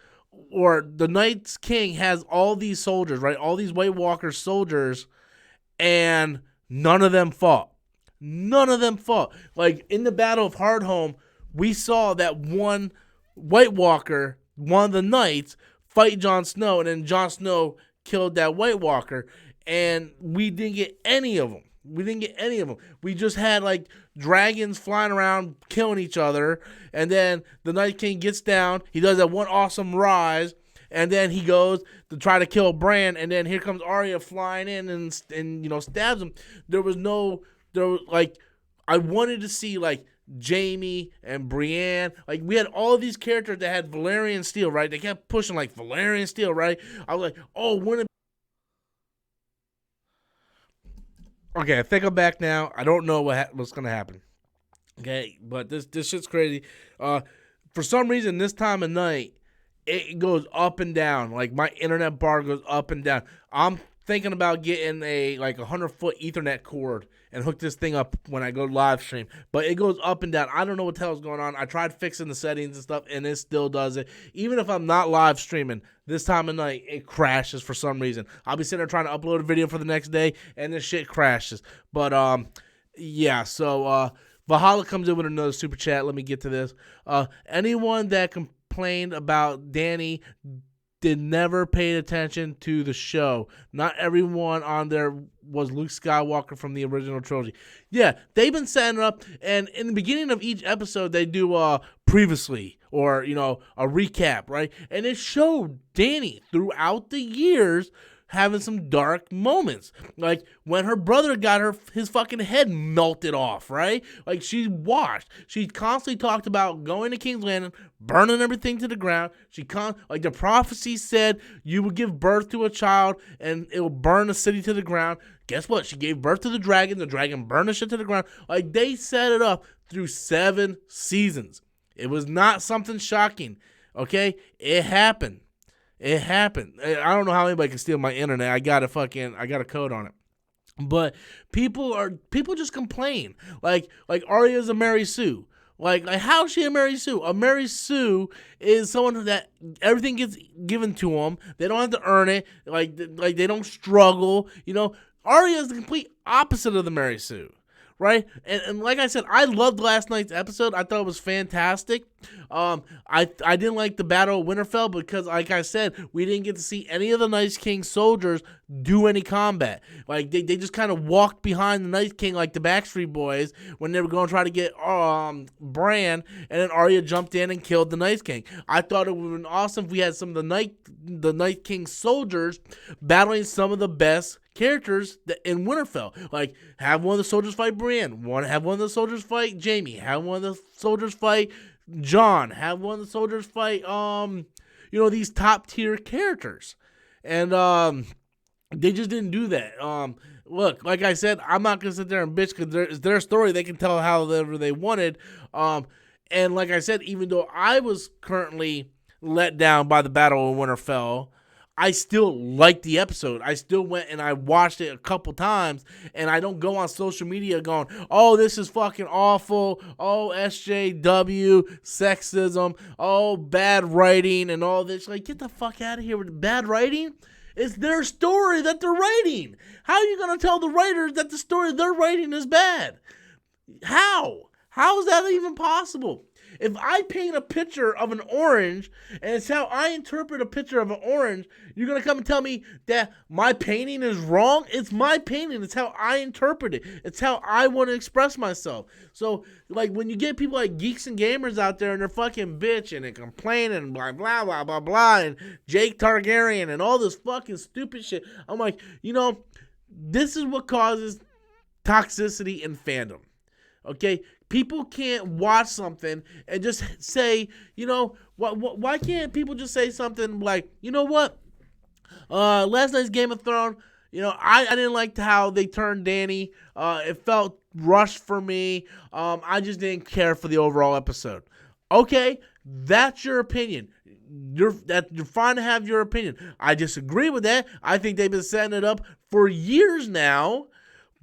Night's King has all these soldiers, right? All these White Walker soldiers, and none of them fought. Like, in the Battle of Hardhome, we saw that one White Walker, one of the knights, fight Jon Snow, and then Jon Snow killed that White Walker, and we didn't get any of them. We didn't get any of them. We just had like dragons flying around killing each other, and then the Night King gets down. He does that one awesome rise, and then he goes to try to kill Bran, and then here comes Arya flying in and stabs him. I wanted to see like Jaime and Brienne. Like, we had all of these characters that had Valyrian steel, right? They kept pushing like Valyrian steel, right? I was like, oh, wouldn't it? Okay, I think I'm back now. I don't know what's gonna happen. Okay, but this shit's crazy. For some reason, this time of night, it goes up and down. Like, my internet bar goes up and down. I'm thinking about getting a 100-foot Ethernet cord and hook this thing up when I go live stream, but it goes up and down. I don't know what the hell's going on. I tried fixing the settings and stuff, and it still does it. Even if I'm not live streaming, this time of night, it crashes for some reason. I'll be sitting there trying to upload a video for the next day, and this shit crashes. But, yeah, so, Valhalla comes in with another super chat. Let me get to this. Anyone that complained about Danny did never paid attention to the show. Not everyone on there was Luke Skywalker from the original trilogy. Yeah, they've been setting it up, and in the beginning of each episode, they do previously, or, a recap, right? And it showed Danny throughout the years having some dark moments. Like, when her brother got his fucking head melted off, right? Like, she watched. She constantly talked about going to King's Landing, burning everything to the ground. Like, the prophecy said you would give birth to a child and it will burn the city to the ground. Guess what? She gave birth to the dragon burned the shit to the ground. Like, they set it up through 7 seasons. It was not something shocking, okay? It happened. It happened. I don't know how anybody can steal my internet. I got a code on it. But people just complain. Like Arya's a Mary Sue. Like how is she a Mary Sue? A Mary Sue is someone that everything gets given to them. They don't have to earn it. Like they don't struggle. Arya is the complete opposite of the Mary Sue. Right? And like I said, I loved last night's episode. I thought it was fantastic. I didn't like the Battle of Winterfell because, like I said, we didn't get to see any of the Night King soldiers do any combat. Like, they just kind of walked behind the Night King like the Backstreet Boys when they were going to try to get Bran, and then Arya jumped in and killed the Night King. I thought it would have been awesome if we had some of the Night King soldiers battling some of the best characters in Winterfell. Like, have one of the soldiers fight Brienne, have one of the soldiers fight Jaime, have one of the soldiers fight Jon, have one of the soldiers fight these top tier characters. And they just didn't do that. Look, like I said, I'm not gonna sit there and bitch because it's their story. They can tell however they wanted. And like I said, even though I was currently let down by the Battle of Winterfell, I still liked the episode. I still went and I watched it a couple times, and I don't go on social media going, oh, this is fucking awful, oh, SJW, sexism, oh, bad writing, and all this. Like, get the fuck out of here with bad writing. It's their story that they're writing. How are you going to tell the writers that the story they're writing is bad? How? How is that even possible? If I paint a picture of an orange, and it's how I interpret a picture of an orange, you're going to come and tell me that my painting is wrong? It's my painting. It's how I interpret it. It's how I want to express myself. So, like, when you get people like Geeks and Gamers out there and they're fucking bitching and complaining and blah, blah, blah, blah, blah, and Jake Targaryen and all this fucking stupid shit, I'm like, this is what causes toxicity in fandom. Okay? People can't watch something and just say, why can't people just say something like, you know what? Last night's Game of Thrones, I didn't like how they turned Danny. It felt rushed for me. I just didn't care for the overall episode. Okay, that's your opinion. You're fine to have your opinion. I disagree with that. I think they've been setting it up for years now,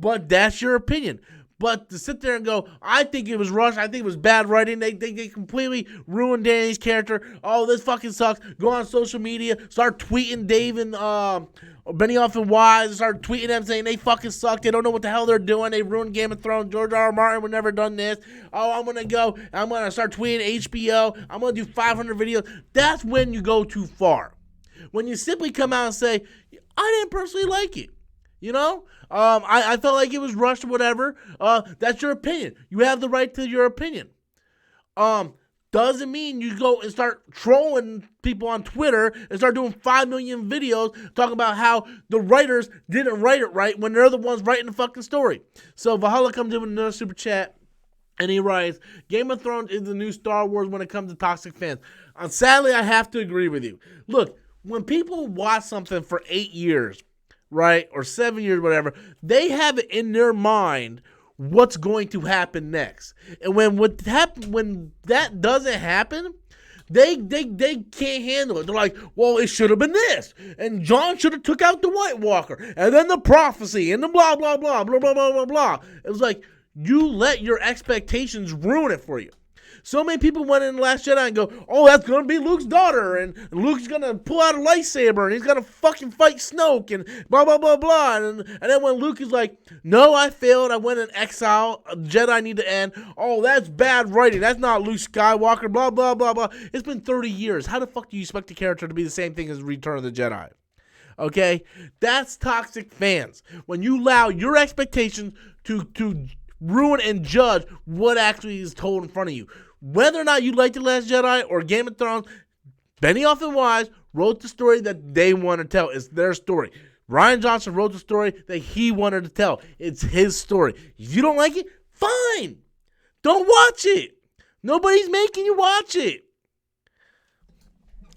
but that's your opinion. But to sit there and go, I think it was rushed, I think it was bad writing, they completely ruined Danny's character, oh, this fucking sucks, go on social media, start tweeting Dave and Benioff and Wise, start tweeting them saying they fucking suck, they don't know what the hell they're doing, they ruined Game of Thrones, George R. R. Martin would never done this, oh, I'm going to start tweeting HBO, I'm going to do 500 videos. That's when you go too far. When you simply come out and say, I didn't personally like it. You know, I felt like it was rushed or whatever. That's your opinion. You have the right to your opinion. Doesn't mean you go and start trolling people on Twitter and start doing 5 million videos talking about how the writers didn't write it right when they're the ones writing the fucking story. So Valhalla comes in with another super chat. And he writes, Game of Thrones is the new Star Wars when it comes to toxic fans. Sadly, I have to agree with you. Look, when people watch something for 8 years, right, or 7 years, whatever, they have it in their mind what's going to happen next. And when that doesn't happen, they can't handle it. They're like, well, it should have been this, and Jon should have took out the White Walker, and then the prophecy, and the blah, blah, blah, blah, blah, blah, blah, blah. It was like, you let your expectations ruin it for you. So many people went in The Last Jedi and go, oh, that's going to be Luke's daughter, and Luke's going to pull out a lightsaber, and he's going to fucking fight Snoke, and blah, blah, blah, blah. And then when Luke is like, no, I failed, I went in exile, Jedi need to end. Oh, that's bad writing. That's not Luke Skywalker, blah, blah, blah, blah. It's been 30 years. How the fuck do you expect the character to be the same thing as Return of the Jedi? Okay? That's toxic fans. When you allow your expectations to ruin and judge what actually is told in front of you. Whether or not you like The Last Jedi or Game of Thrones, Benioff and Weiss wrote the story that they want to tell. It's their story. Rian Johnson wrote the story that he wanted to tell. It's his story. If you don't like it, fine. Don't watch it. Nobody's making you watch it.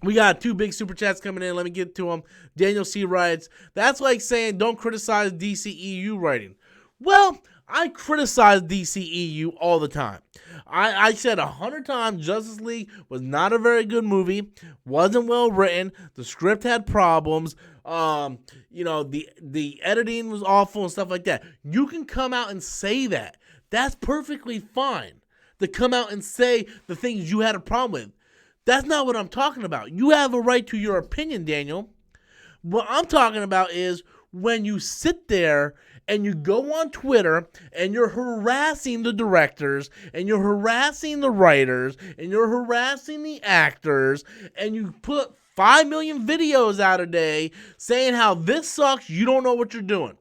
We got 2 big super chats coming in. Let me get to them. Daniel C. writes, that's like saying don't criticize DCEU writing. Well, I criticize DCEU all the time. I said 100 times Justice League was not a very good movie, wasn't well written, the script had problems, the editing was awful and stuff like that. You can come out and say that. That's perfectly fine to come out and say the things you had a problem with. That's not what I'm talking about. You have a right to your opinion, Daniel. What I'm talking about is when you sit there and you go on Twitter and you're harassing the directors and you're harassing the writers and you're harassing the actors and you put 5 million videos out a day saying how this sucks, you don't know what you're doing.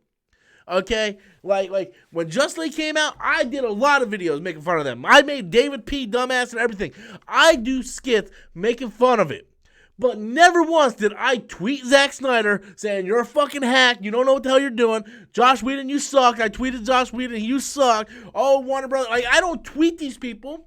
Okay? Like when Just League came out, I did a lot of videos making fun of them. I made David P. dumbass and everything. I do skits making fun of it. But never once did I tweet Zack Snyder saying, you're a fucking hack, you don't know what the hell you're doing, Josh Whedon, you suck. I tweeted Josh Whedon, you suck. Oh, Warner Brothers. Like, I don't tweet these people.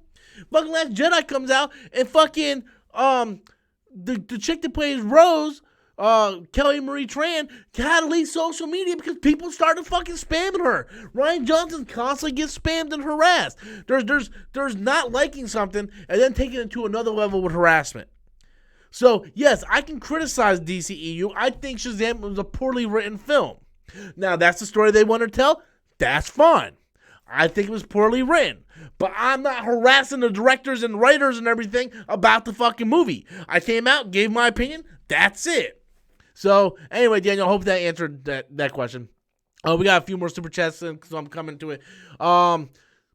Fucking Last Jedi comes out and fucking, the chick that plays Rose, Kelly Marie Tran, had to leave social media because people started fucking spamming her. Rian Johnson constantly gets spammed and harassed. There's not liking something and then taking it to another level with harassment. So, yes, I can criticize DCEU. I think Shazam was a poorly written film. Now, that's the story they want to tell. That's fine. I think it was poorly written. But I'm not harassing the directors and writers and everything about the fucking movie. I came out, gave my opinion. That's it. So, anyway, Daniel, I hope that answered that question. We got a few more super chats, so I'm coming to it.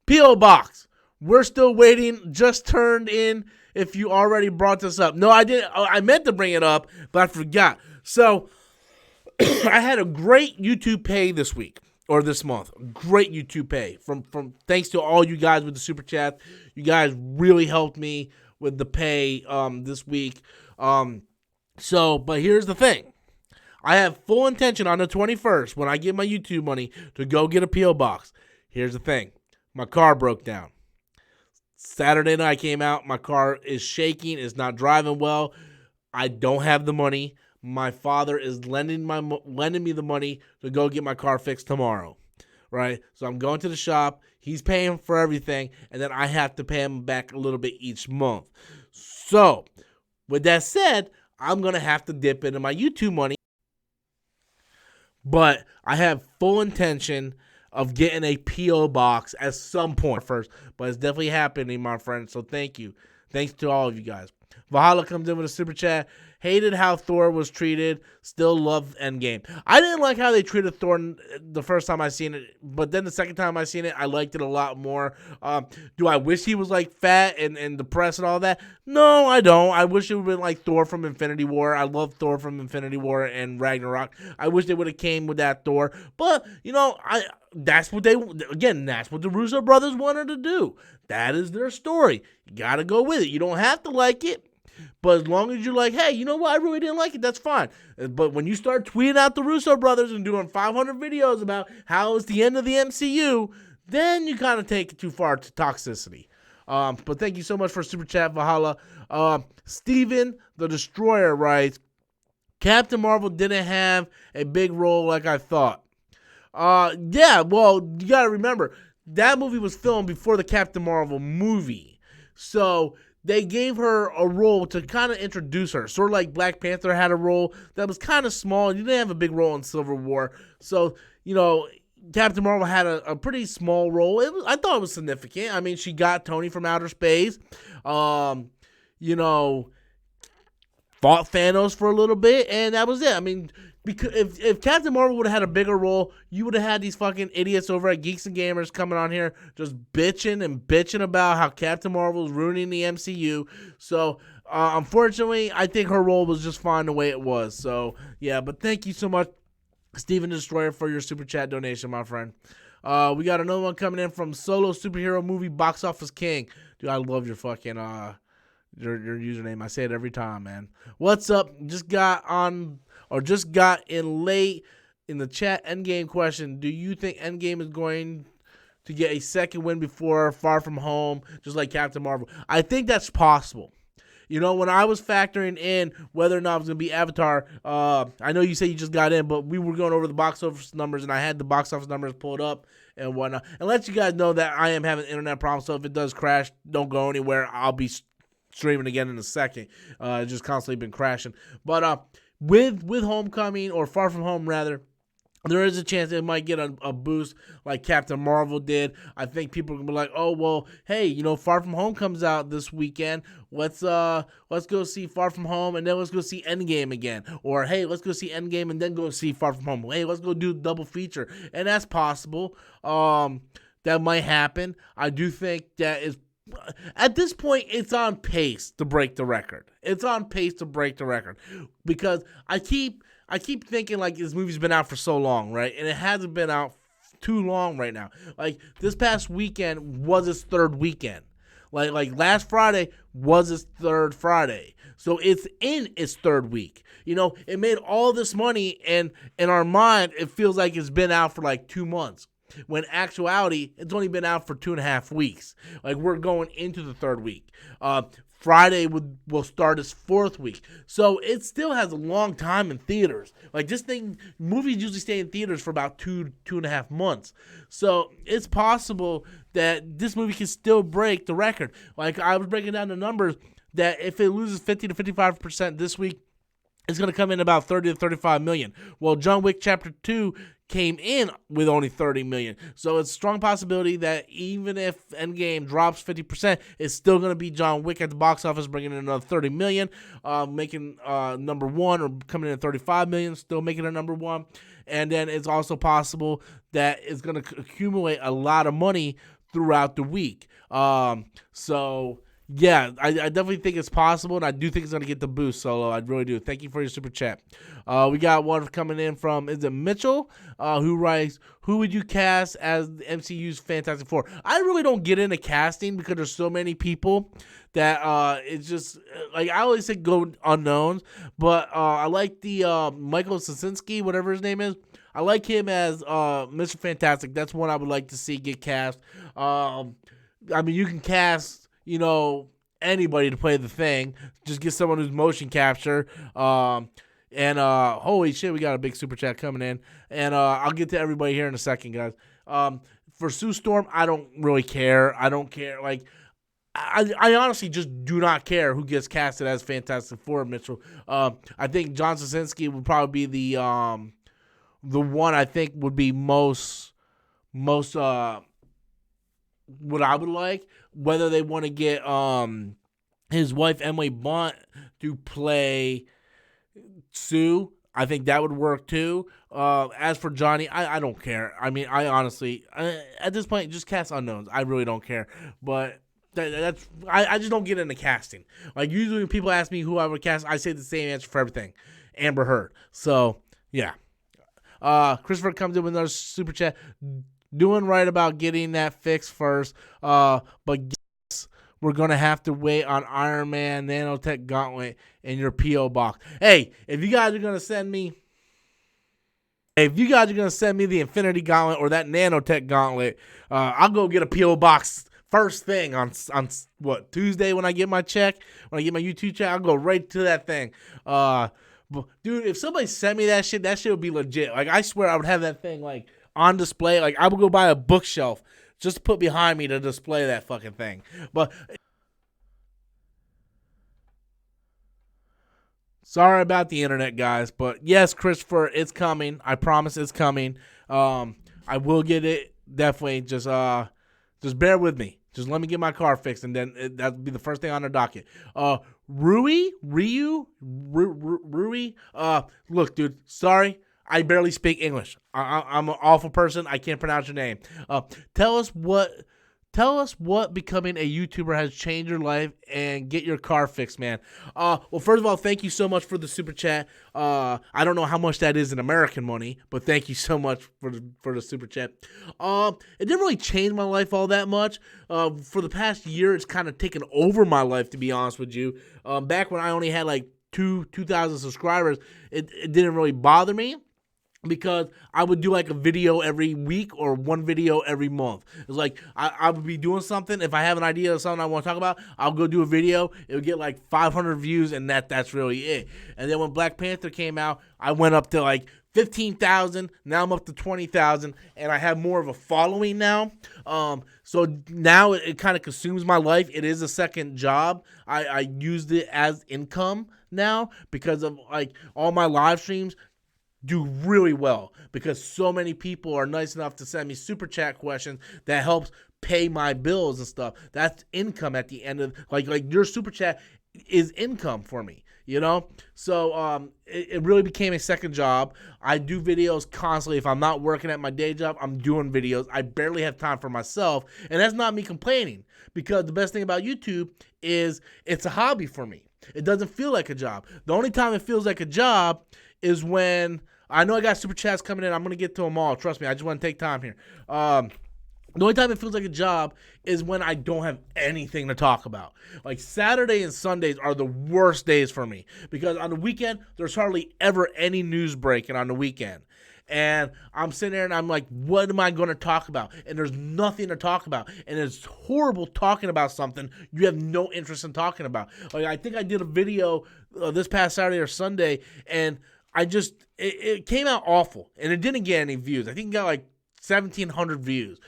P.O. Box. We're still waiting. Just turned in. If you already brought this up. No, I didn't. I meant to bring it up, but I forgot. So, I had a great YouTube pay this week, or this month. Great YouTube pay. From thanks to all you guys with the super chat. You guys really helped me with the pay this week. But here's the thing. I have full intention on the 21st, when I get my YouTube money, to go get a P.O. box. Here's the thing. My car broke down. Saturday night came out. My car is shaking. It's not driving well. I don't have the money. My father is lending me the money to go get my car fixed tomorrow. Right? So I'm going to the shop. He's paying for everything. And then I have to pay him back a little bit each month. So, with that said, I'm going to have to dip into my YouTube money. But I have full intention of getting a P.O. box at some point first. But it's definitely happening, my friend. So thank you. Thanks to all of you guys. Valhalla comes in with a super chat. Hated how Thor was treated. Still love Endgame. I didn't like how they treated Thor the first time I seen it, but then the second time I seen it, I liked it a lot more. Do I wish he was like fat and depressed and all that? No, I don't. I wish it would have been like Thor from Infinity War. I love Thor from Infinity War and Ragnarok. I wish they would have came with that Thor, but that's what the Russo brothers wanted to do. That is their story. You gotta go with it. You don't have to like it. But as long as you're like, hey, you know what? I really didn't like it. That's fine. But when you start tweeting out the Russo brothers and doing 500 videos about how it's the end of the MCU, then you kind of take it too far to toxicity. But thank you so much for Super Chat, Valhalla. Steven the Destroyer writes, Captain Marvel didn't have a big role like I thought. Yeah, well, you got to remember, that movie was filmed before the Captain Marvel movie. So they gave her a role to kind of introduce her. Sort of like Black Panther had a role that was kind of small. You didn't have a big role in Civil War. So, Captain Marvel had a pretty small role. I thought it was significant. I mean, she got Tony from outer space. Fought Thanos for a little bit, and that was it. I mean, because if Captain Marvel would have had a bigger role, you would have had these fucking idiots over at Geeks and Gamers coming on here just bitching about how Captain Marvel is ruining the MCU. So, unfortunately, I think her role was just fine the way it was. So, yeah, but thank you so much, Steven Destroyer, for your Super Chat donation, my friend. We got another one coming in from Solo Superhero Movie Box Office King. Dude, I love your fucking your username. I say it every time, man. What's up? Just got in late in the chat. Endgame question. Do you think Endgame is going to get a second win before Far From Home, just like Captain Marvel? I think that's possible. When I was factoring in whether or not it was going to be Avatar, I know you say you just got in, but we were going over the box office numbers, and I had the box office numbers pulled up and whatnot. And let you guys know that I am having internet problems, so if it does crash, don't go anywhere. I'll be streaming again in a second. It's just constantly been crashing. But with Homecoming, or Far From Home rather, there is a chance it might get a boost like Captain Marvel did. I think people are gonna be like, oh well, hey, Far From Home comes out this weekend. Let's go see Far From Home and then let's go see Endgame again. Or hey, let's go see Endgame and then go see Far From Home. Hey, let's go do a double feature. And that's possible. That might happen. I do think that is. At this point, it's on pace to break the record. Because I keep thinking like this movie's been out for so long, right? And it hasn't been out too long right now. Like this past weekend was its third weekend. Like last Friday was its third Friday. So it's in its third week. It made all this money, and in our mind, it feels like it's been out for like 2 months. When actuality, it's only been out for 2.5 weeks. Like, we're going into the third week. Friday will start its fourth week. So it still has a long time in theaters. Like, movies usually stay in theaters for about 2.5 months. So it's possible that this movie can still break the record. Like, I was breaking down the numbers that if it loses 50 to 55% this week, it's going to come in about 30 to 35 million. Well, John Wick Chapter 2 came in with only 30 million. So it's a strong possibility that even if Endgame drops 50%, it's still going to be John Wick at the box office, bringing in another 30 million, making number one, or coming in at 35 million, still making it number one. And then it's also possible that it's going to accumulate a lot of money throughout the week. Yeah, I definitely think it's possible, and I do think it's going to get the boost, Solo. I really do. Thank you for your super chat. We got one coming in from, is it Mitchell, who writes, who would you cast as the MCU's Fantastic Four? I really don't get into casting because there's so many people that it's just, like, I always say go unknowns, but I like the Michael Sosinski, whatever his name is. I like him as Mr. Fantastic. That's one I would like to see get cast. I mean, you can cast anybody to play the Thing. Just get someone who's motion capture. Holy shit, we got a big super chat coming in. And I'll get to everybody here in a second, guys. For Sue Storm, I don't really care. I don't care. Like, I honestly just do not care who gets casted as Fantastic Four, Mitchell. I think John Krasinski would probably be the one I think would be most what I would like. Whether they want to get his wife Emily Blunt to play Sue, I think that would work too. As for Johnny, I don't care. I mean, I honestly, at this point, just cast unknowns. I really don't care. But I just don't get into casting. Like, usually when people ask me who I would cast, I say the same answer for everything. Amber Heard. So, yeah. Christopher comes in with another super chat. Doing right about getting that fixed first. But guess we're going to have to wait on Iron Man Nanotech Gauntlet in your P.O. box. Hey, if you guys are going to send me the Infinity Gauntlet or that Nanotech Gauntlet, I'll go get a P.O. box first thing on what, Tuesday when I get my check, when I get my YouTube check. I'll go right to that thing. Dude, if somebody sent me that shit would be legit. Like, I swear I would have that thing, like, on display. Like, I would go buy a bookshelf just to put behind me to display that fucking thing. But sorry about the internet, guys. But yes, Christopher, it's coming. I promise it's coming. I will get it. Definitely. Just bear with me. Just let me get my car fixed, and then that'll be the first thing on the docket. Rui? Look, dude, sorry. I barely speak English. I'm an awful person. I can't pronounce your name. Tell us what becoming a YouTuber has changed your life, and get your car fixed, man. Well, first of all, thank you so much for the super chat. I don't know how much that is in American money, but thank you so much for the super chat. It didn't really change my life all that much. For the past year, it's kind of taken over my life, to be honest with you. Back when I only had like 2,000 subscribers, it didn't really bother me, because I would do like a video every week or one video every month. It's like I would be doing something. If I have an idea of something I want to talk about, I'll go do a video. It would get like 500 views, and that's really it. And then when Black Panther came out, I went up to like 15,000. Now I'm up to 20,000, and I have more of a following now. So now it kind of consumes my life. It is a second job. I used it as income now, because of like all my live streams do really well, because so many people are nice enough to send me super chat questions that helps pay my bills and stuff. That's income at the end of, like your super chat is income for me, you know? So it really became a second job. I do videos constantly. If I'm not working at my day job, I'm doing videos. I barely have time for myself, and that's not me complaining, because the best thing about YouTube is it's a hobby for me. It doesn't feel like a job. The only time it feels like a job is when I know I got super chats coming in. I'm going to get to them all. Trust me. I just want to take time here. The only time it feels like a job is when I don't have anything to talk about. Like, Saturday and Sundays are the worst days for me, because on the weekend, there's hardly ever any news breaking on the weekend. And I'm sitting there and I'm like, what am I going to talk about? And there's nothing to talk about. And it's horrible talking about something you have no interest in talking about. Like, I think I did a video this past Saturday or Sunday, and it came out awful, and it didn't get any views. I think it got like 1,700 views.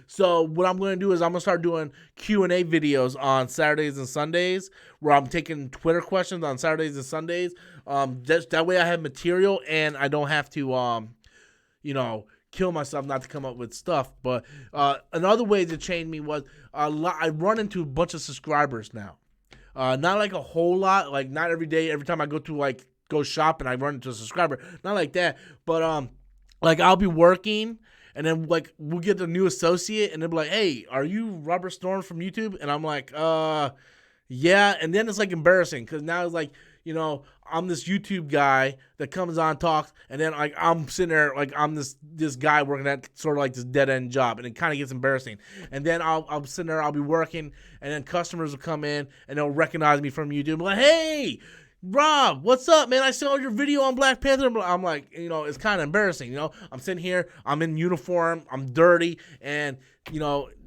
So what I'm going to do is I'm going to start doing Q&A videos on Saturdays and Sundays, where I'm taking Twitter questions on Saturdays and Sundays. That way I have material, and I don't have to, kill myself not to come up with stuff. But another way to change me was I run into a bunch of subscribers now. Not like a whole lot, like not every day, every time I go shop and I run into a subscriber. Not like that, but like I'll be working, and then like we'll get the new associate, and they'll be like, "Hey, are you Robert Storm from YouTube?" And I'm like, yeah. And then it's like embarrassing, because now it's like, I'm this YouTube guy that comes on, talks, and then like I'm sitting there like I'm this guy working at sort of like this dead end job, and it kind of gets embarrassing. And then I'm sitting there, I'll be working, and then customers will come in and they'll recognize me from YouTube, like, "Hey, Rob, what's up, man? I saw your video on Black Panther." I'm like, it's kind of embarrassing, I'm sitting here, I'm in uniform, I'm dirty, and,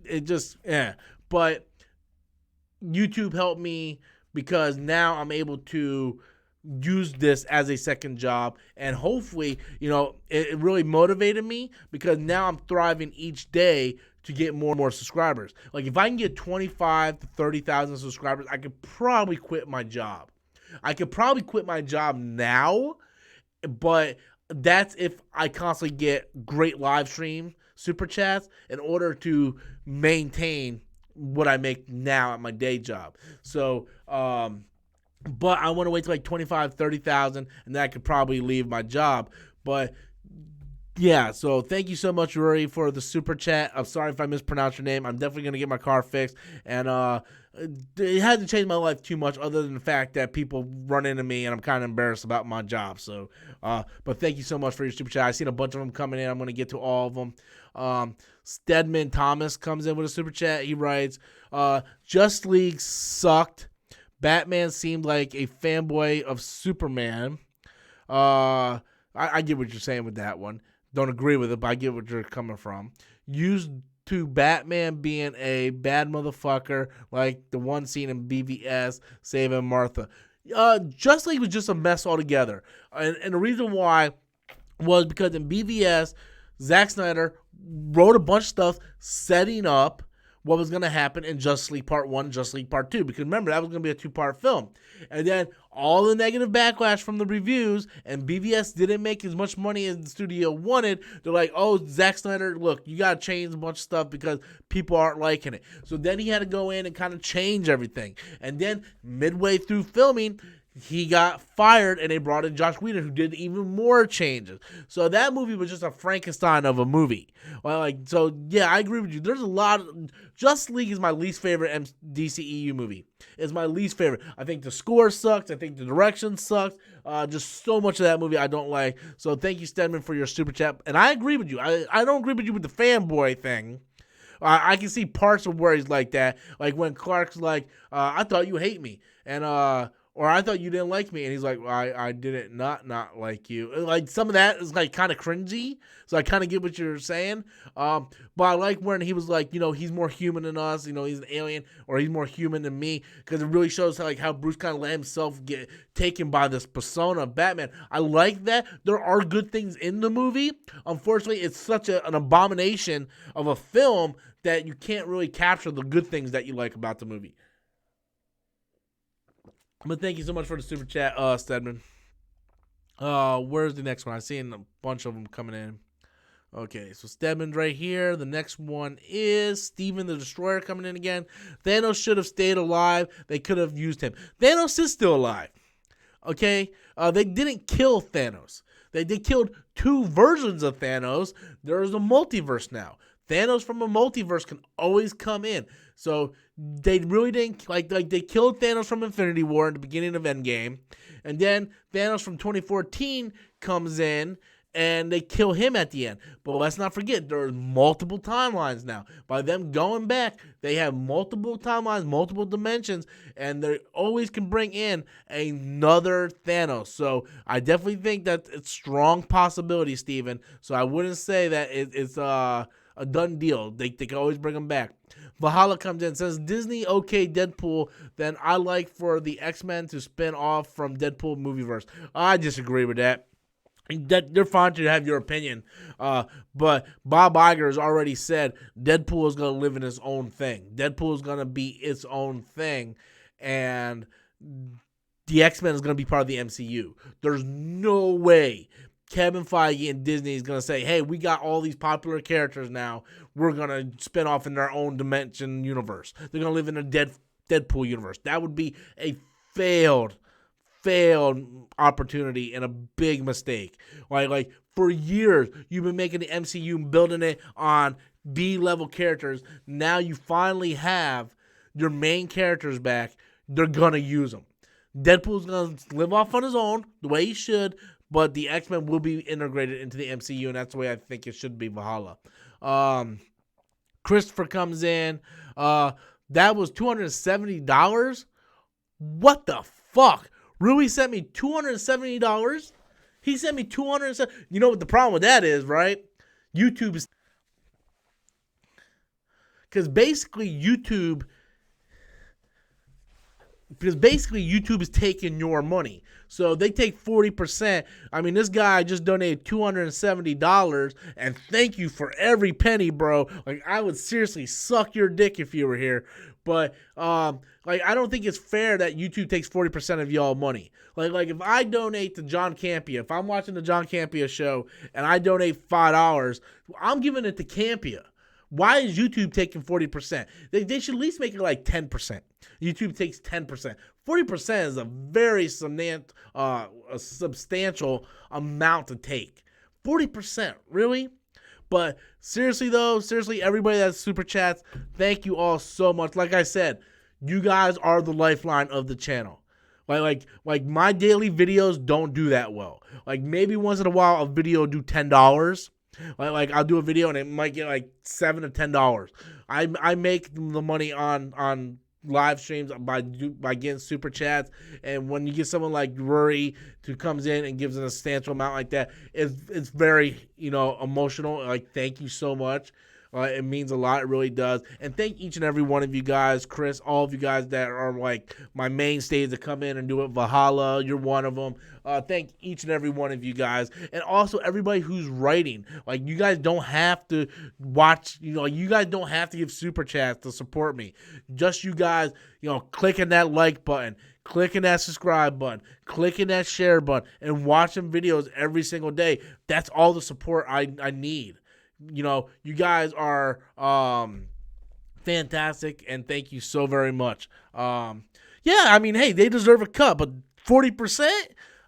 it just, yeah. But YouTube helped me, because now I'm able to use this as a second job, and hopefully, it really motivated me, because now I'm thriving each day to get more and more subscribers. Like, if I can get 25 to 30,000 subscribers, I could probably quit my job. I could probably quit my job now, but that's if I constantly get great live stream super chats in order to maintain what I make now at my day job. So, but I want to wait till like 25, 30,000, and then I could probably leave my job. But yeah, so thank you so much, Rory, for the super chat. I'm sorry if I mispronounced your name. I'm definitely gonna get my car fixed, and it hasn't changed my life too much, other than the fact that people run into me, and I'm kind of embarrassed about my job. So, but thank you so much for your super chat. I've seen a bunch of them coming in. I'm gonna get to all of them. Stedman Thomas comes in with a super chat. He writes, "Just League sucked. Batman seemed like a fanboy of Superman." I get what you're saying with that one. Don't agree with it, but I get what you're coming from. Used to Batman being a bad motherfucker, like the one scene in BVS saving Martha. Just League was just a mess altogether. And the reason why was because in BVS, Zack Snyder wrote a bunch of stuff setting up what was going to happen in Justice League Part 1, Justice League Part 2. Because remember, that was going to be a 2-part film. And then all the negative backlash from the reviews, and BVS didn't make as much money as the studio wanted. They're like, oh, Zack Snyder, look, you got to change a bunch of stuff because people aren't liking it. So then he had to go in and kind of change everything. And then midway through filming, he got fired, and they brought in Josh Whedon, who did even more changes. So that movie was just a Frankenstein of a movie. Well, so yeah, I agree with you. There's a lot of Justice League is my least favorite DCEU movie. It's my least favorite. I think the score sucks. I think the direction sucks. Just so much of that movie I don't like. So thank you, Stedman, for your super chat. And I agree with you. I don't agree with you with the fanboy thing. I can see parts of where he's like that. Like when Clark's like, I thought you hate me. And or I thought you didn't like me. And he's like, well, I didn't not like you. Like, some of that is, like, kind of cringy. So I kind of get what you're saying. But I like when he was like, he's more human than us. He's an alien. Or he's more human than me. Because it really shows how Bruce kind of let himself get taken by this persona of Batman. I like that. There are good things in the movie. Unfortunately, it's such an abomination of a film that you can't really capture the good things that you like about the movie. But thank you so much for the super chat, Stedman. Where's the next one? I've seen a bunch of them coming in. Okay, so Stedman's right here. The next one is Steven the Destroyer coming in again. Thanos should have stayed alive. They could have used him. Thanos is still alive. Okay? They didn't kill Thanos. They killed two versions of Thanos. There's a multiverse now. Thanos from a multiverse can always come in. So they really didn't like they killed Thanos from Infinity War in the beginning of Endgame, and then Thanos from 2014 comes in and they kill him at the end. But let's not forget, there are multiple timelines now. By them going back, they have multiple timelines, multiple dimensions, and they always can bring in another Thanos. So I definitely think that it's a strong possibility, Steven. So I wouldn't say that it's a done deal. They can always bring them back. Valhalla comes in and says, Disney okay Deadpool, then I like for the X-Men to spin off from Deadpool movieverse. I disagree with that. They're fine to have your opinion, but Bob Iger has already said Deadpool is going to live in its own thing. Deadpool is going to be its own thing, and the X-Men is going to be part of the MCU. There's no way Kevin Feige and Disney is going to say, hey, we got all these popular characters now. We're going to spin off in their own dimension universe. They're going to live in a Deadpool universe. That would be a failed opportunity and a big mistake. Like for years, you've been making the MCU, building it on B-level characters. Now you finally have your main characters back. They're going to use them. Deadpool's going to live off on his own, the way he should, but the X-Men will be integrated into the MCU, and that's the way I think it should be Valhalla. Christopher comes in. That was $270? What the fuck? Rui sent me $270? He sent me $270. You know what the problem with that is, right? YouTube is... Because basically YouTube is taking your money. So they take 40%. I mean, this guy just donated $270, and thank you for every penny, bro. Like, I would seriously suck your dick if you were here. But I don't think it's fair that YouTube takes 40% of y'all money. Like if I donate to John Campia, if I'm watching the John Campia show and I donate $5, I'm giving it to Campia. Why is YouTube taking 40%? They should at least make it like 10%. YouTube takes 10%. 40% is a very a substantial amount to take. 40%, really? But seriously, though, everybody that's super chats, thank you all so much. Like I said, you guys are the lifeline of the channel. Like my daily videos don't do that well. Like maybe once in a while a video will do $10. Like I'll do a video and it might get like $7 to $10. I make the money on live streams by getting super chats, and when you get someone like Rory who comes in and gives an substantial amount like that, it's very emotional. Like thank you so much. It means a lot. It really does. And thank each and every one of you guys, Chris, all of you guys that are like my mainstays that come in and do it. Valhalla, you're one of them. Thank each and every one of you guys. And also everybody who's writing. Like, you guys don't have to watch, you guys don't have to give super chats to support me. Just you guys, clicking that like button, clicking that subscribe button, clicking that share button, and watching videos every single day. That's all the support I need. You guys are fantastic, and thank you so very much. Hey, they deserve a cut, but 40%?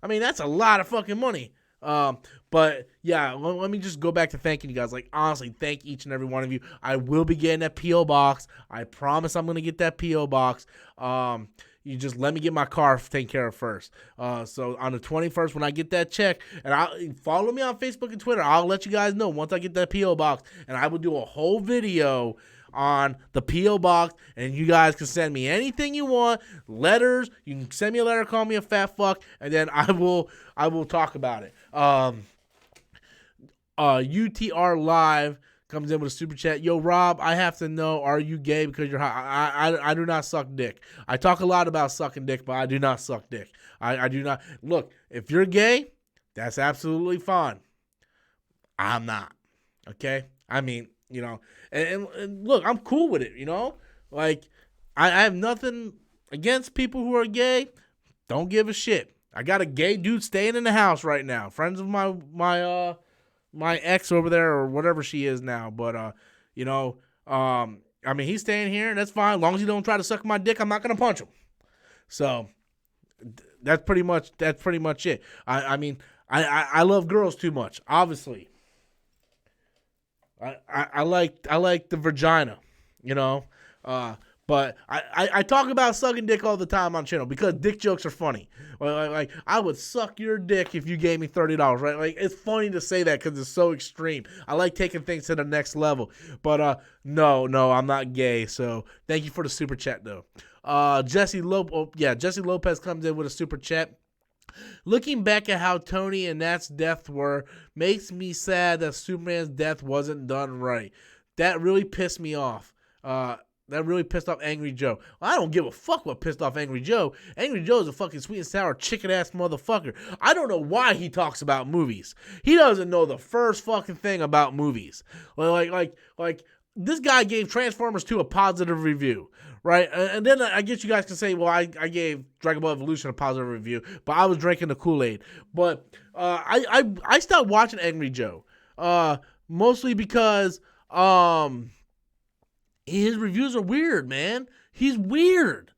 I mean, that's a lot of fucking money. But yeah, let me just go back to thanking you guys. Like, honestly, thank each and every one of you. I will be getting that P.O. box. I promise I'm going to get that P.O. box. You just let me get my car taken care of first. So on the 21st, when I get that check, and I'll follow me on Facebook and Twitter, I'll let you guys know once I get that P.O. box, and I will do a whole video on the P.O. box, and you guys can send me anything you want, letters. You can send me a letter, call me a fat fuck, and then I will talk about it. UTR Live comes in with a super chat. Yo, Rob, I have to know, are you gay because you're hot? I do not suck dick. I talk a lot about sucking dick, but I do not suck dick. I do not. Look, if you're gay, that's absolutely fine. I'm not. Okay? I mean, and look, I'm cool with it, Like, I have nothing against people who are gay. Don't give a shit. I got a gay dude staying in the house right now. Friends of my ex over there, or whatever she is now, but I mean, he's staying here, and that's fine. As long as he don't try to suck my dick, I'm not gonna punch him. So that's pretty much it. I mean, I love girls too much, obviously. I like the vagina, but I talk about sucking dick all the time on the channel because dick jokes are funny. Like I would suck your dick if you gave me $30, right? Like, it's funny to say that because it's so extreme. I like taking things to the next level. But no, I'm not gay. So thank you for the super chat though. Jesse Lopez comes in with a super chat. Looking back at how Tony and Nat's death were makes me sad that Superman's death wasn't done right. That really pissed me off. That really pissed off Angry Joe. Well, I don't give a fuck what pissed off Angry Joe. Angry Joe is a fucking sweet and sour chicken-ass motherfucker. I don't know why he talks about movies. He doesn't know the first fucking thing about movies. Like this guy gave Transformers 2 a positive review, right? And then I guess you guys can say, well, I gave Dragon Ball Evolution a positive review, but I was drinking the Kool-Aid. But I stopped watching Angry Joe, mostly because his reviews are weird, man. He's weird.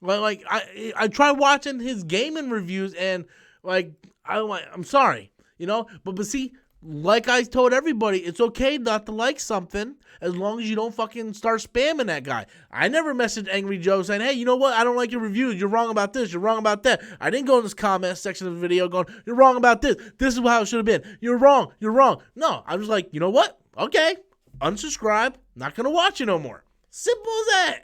Like I tried watching his gaming reviews, and I'm sorry, But see, like I told everybody, it's okay not to like something as long as you don't fucking start spamming that guy. I never messaged Angry Joe saying, hey, you know what? I don't like your reviews. You're wrong about this. You're wrong about that. I didn't go in this comment section of the video going, you're wrong about this. This is how it should have been. You're wrong. You're wrong. No, I was like, you know what? Okay. Unsubscribe. Not going to watch you no more. Simple as that.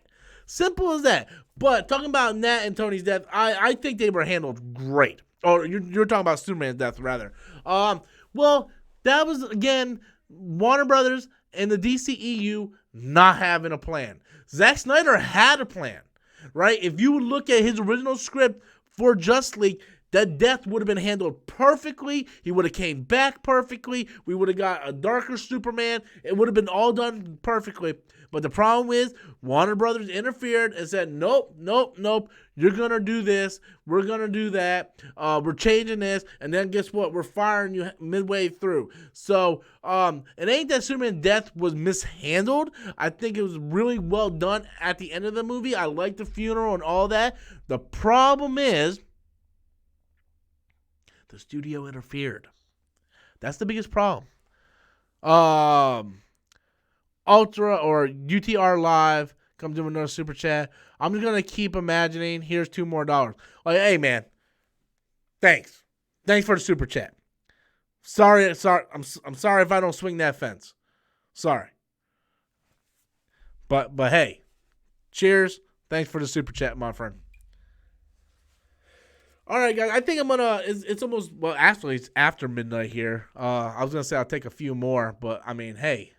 Simple as that. But talking about Nat and Tony's death, I think they were handled great. Or you're talking about Superman's death, rather. Well, that was, again, Warner Brothers and the DCEU not having a plan. Zack Snyder had a plan, right? If you would look at his original script for Justice League, That death would have been handled perfectly. He would have came back perfectly. We would have got a darker Superman. It would have been all done perfectly. But the problem is, Warner Brothers interfered and said, nope, nope, nope. You're going to do this. We're going to do that. We're changing this. And then guess what? We're firing you midway through. So it ain't that Superman death was mishandled. I think it was really well done at the end of the movie. I like the funeral and all that. The problem is, the studio interfered. That's the biggest problem. Ultra or UTR Live comes in with another super chat. I'm just gonna keep imagining. Here's $2 more. Like, hey man, thanks for the super chat. Sorry. I'm sorry if I don't swing that fence. Sorry. But hey, cheers. Thanks for the super chat, my friend. All right, guys. I think I'm gonna. It's almost, well. Actually, it's after midnight here. I was gonna say I'll take a few more, but I mean, hey,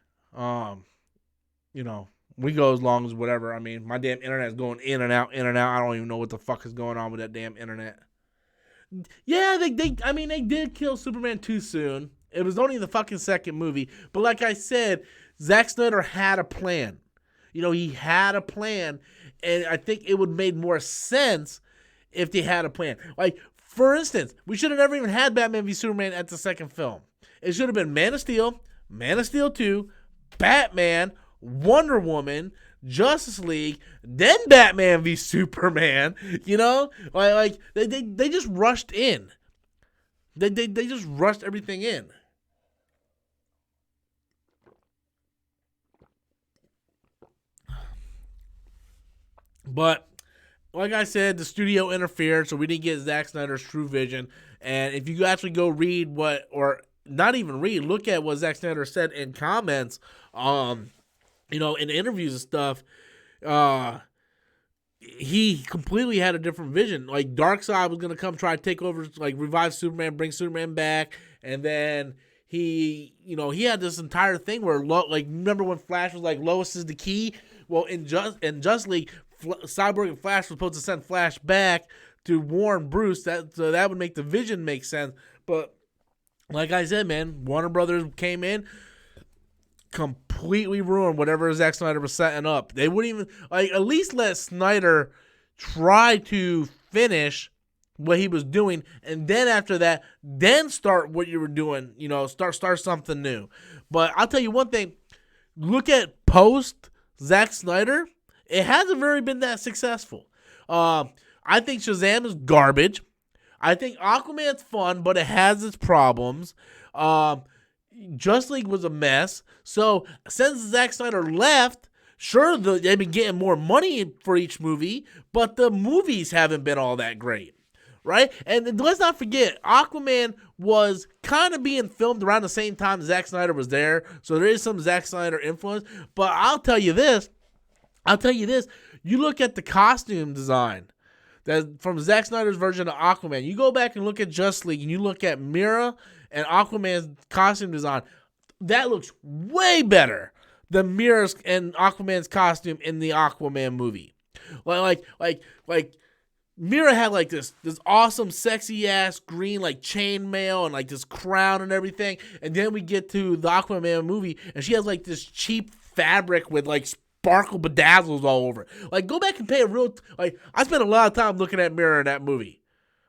we go as long as whatever. I mean, my damn internet's going in and out, in and out. I don't even know what the fuck is going on with that damn internet. Yeah, they did kill Superman too soon. It was only the fucking second movie, but like I said, Zack Snyder had a plan. He had a plan, and I think it would have made more sense if they had a plan. Like, for instance, we should have never even had Batman v Superman at the second film. It should have been Man of Steel 2, Batman, Wonder Woman, Justice League, then Batman v Superman. Like they just rushed in. They just rushed everything in. But like I said, the studio interfered, so we didn't get Zack Snyder's true vision. And if you actually go read not even read, look at what Zack Snyder said in comments, in interviews and stuff, he completely had a different vision. Like, Darkseid was going to come try to take over, like, revive Superman, bring Superman back, and then he had this entire thing where, remember when Flash was like, Lois is the key? Well, in Justice League, Cyborg and Flash were supposed to send Flash back to warn Bruce. So that would make the vision make sense. But like I said, man, Warner Brothers came in, completely ruined whatever Zack Snyder was setting up. They wouldn't even, at least let Snyder try to finish what he was doing, and then after that, then start what you were doing. Start something new. But I'll tell you one thing: look at post Zack Snyder. It hasn't really been that successful. I think Shazam is garbage. I think Aquaman's fun, but it has its problems. Justice League was a mess. So since Zack Snyder left, sure, they've been getting more money for each movie, but the movies haven't been all that great, right? And let's not forget, Aquaman was kind of being filmed around the same time Zack Snyder was there, so there is some Zack Snyder influence. But I'll tell you this. You look at the costume design that from Zack Snyder's version of Aquaman. You go back and look at Justice League, and you look at Mira and Aquaman's costume design. That looks way better than Mira's and Aquaman's costume in the Aquaman movie. Like Mira had like this awesome, sexy ass green like chainmail and like this crown and everything. And then we get to the Aquaman movie, and she has like this cheap fabric with like sparkle bedazzles all over. Like, go back and pay I spent a lot of time looking at Mira in that movie.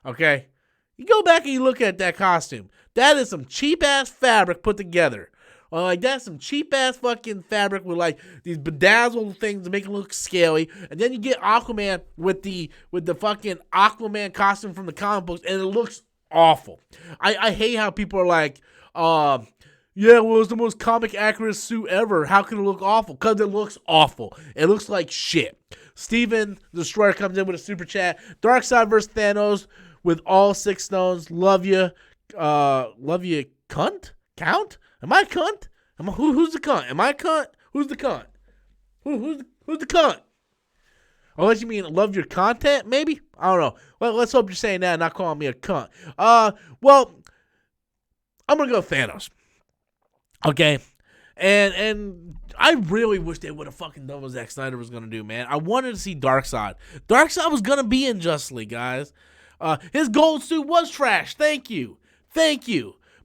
Okay? You go back and you look at that costume. That is some cheap-ass fabric put together. That's some cheap-ass fucking fabric with, like, these bedazzled things to make it look scaly. And then you get Aquaman with the fucking Aquaman costume from the comic books, and it looks awful. I hate how people are like, yeah, well, it's the most comic accurate suit ever. How can it look awful? Because it looks awful. It looks like shit. Steven Destroyer comes in with a super chat. Darkseid versus Thanos with all 6 stones. Love you. Love you, cunt? Count? Am I cunt? Who's the cunt? Am I cunt? Who's the cunt? Who's the cunt? Unless you mean love your content, maybe? I don't know. Well, let's hope you're saying that and not calling me a cunt. Well, I'm going to go Thanos. Okay, and I really wish they would have fucking done what Zack Snyder was going to do, man. I wanted to see Darkseid. Darkseid was going to be in Justice League, guys. His gold suit was trash. Thank you.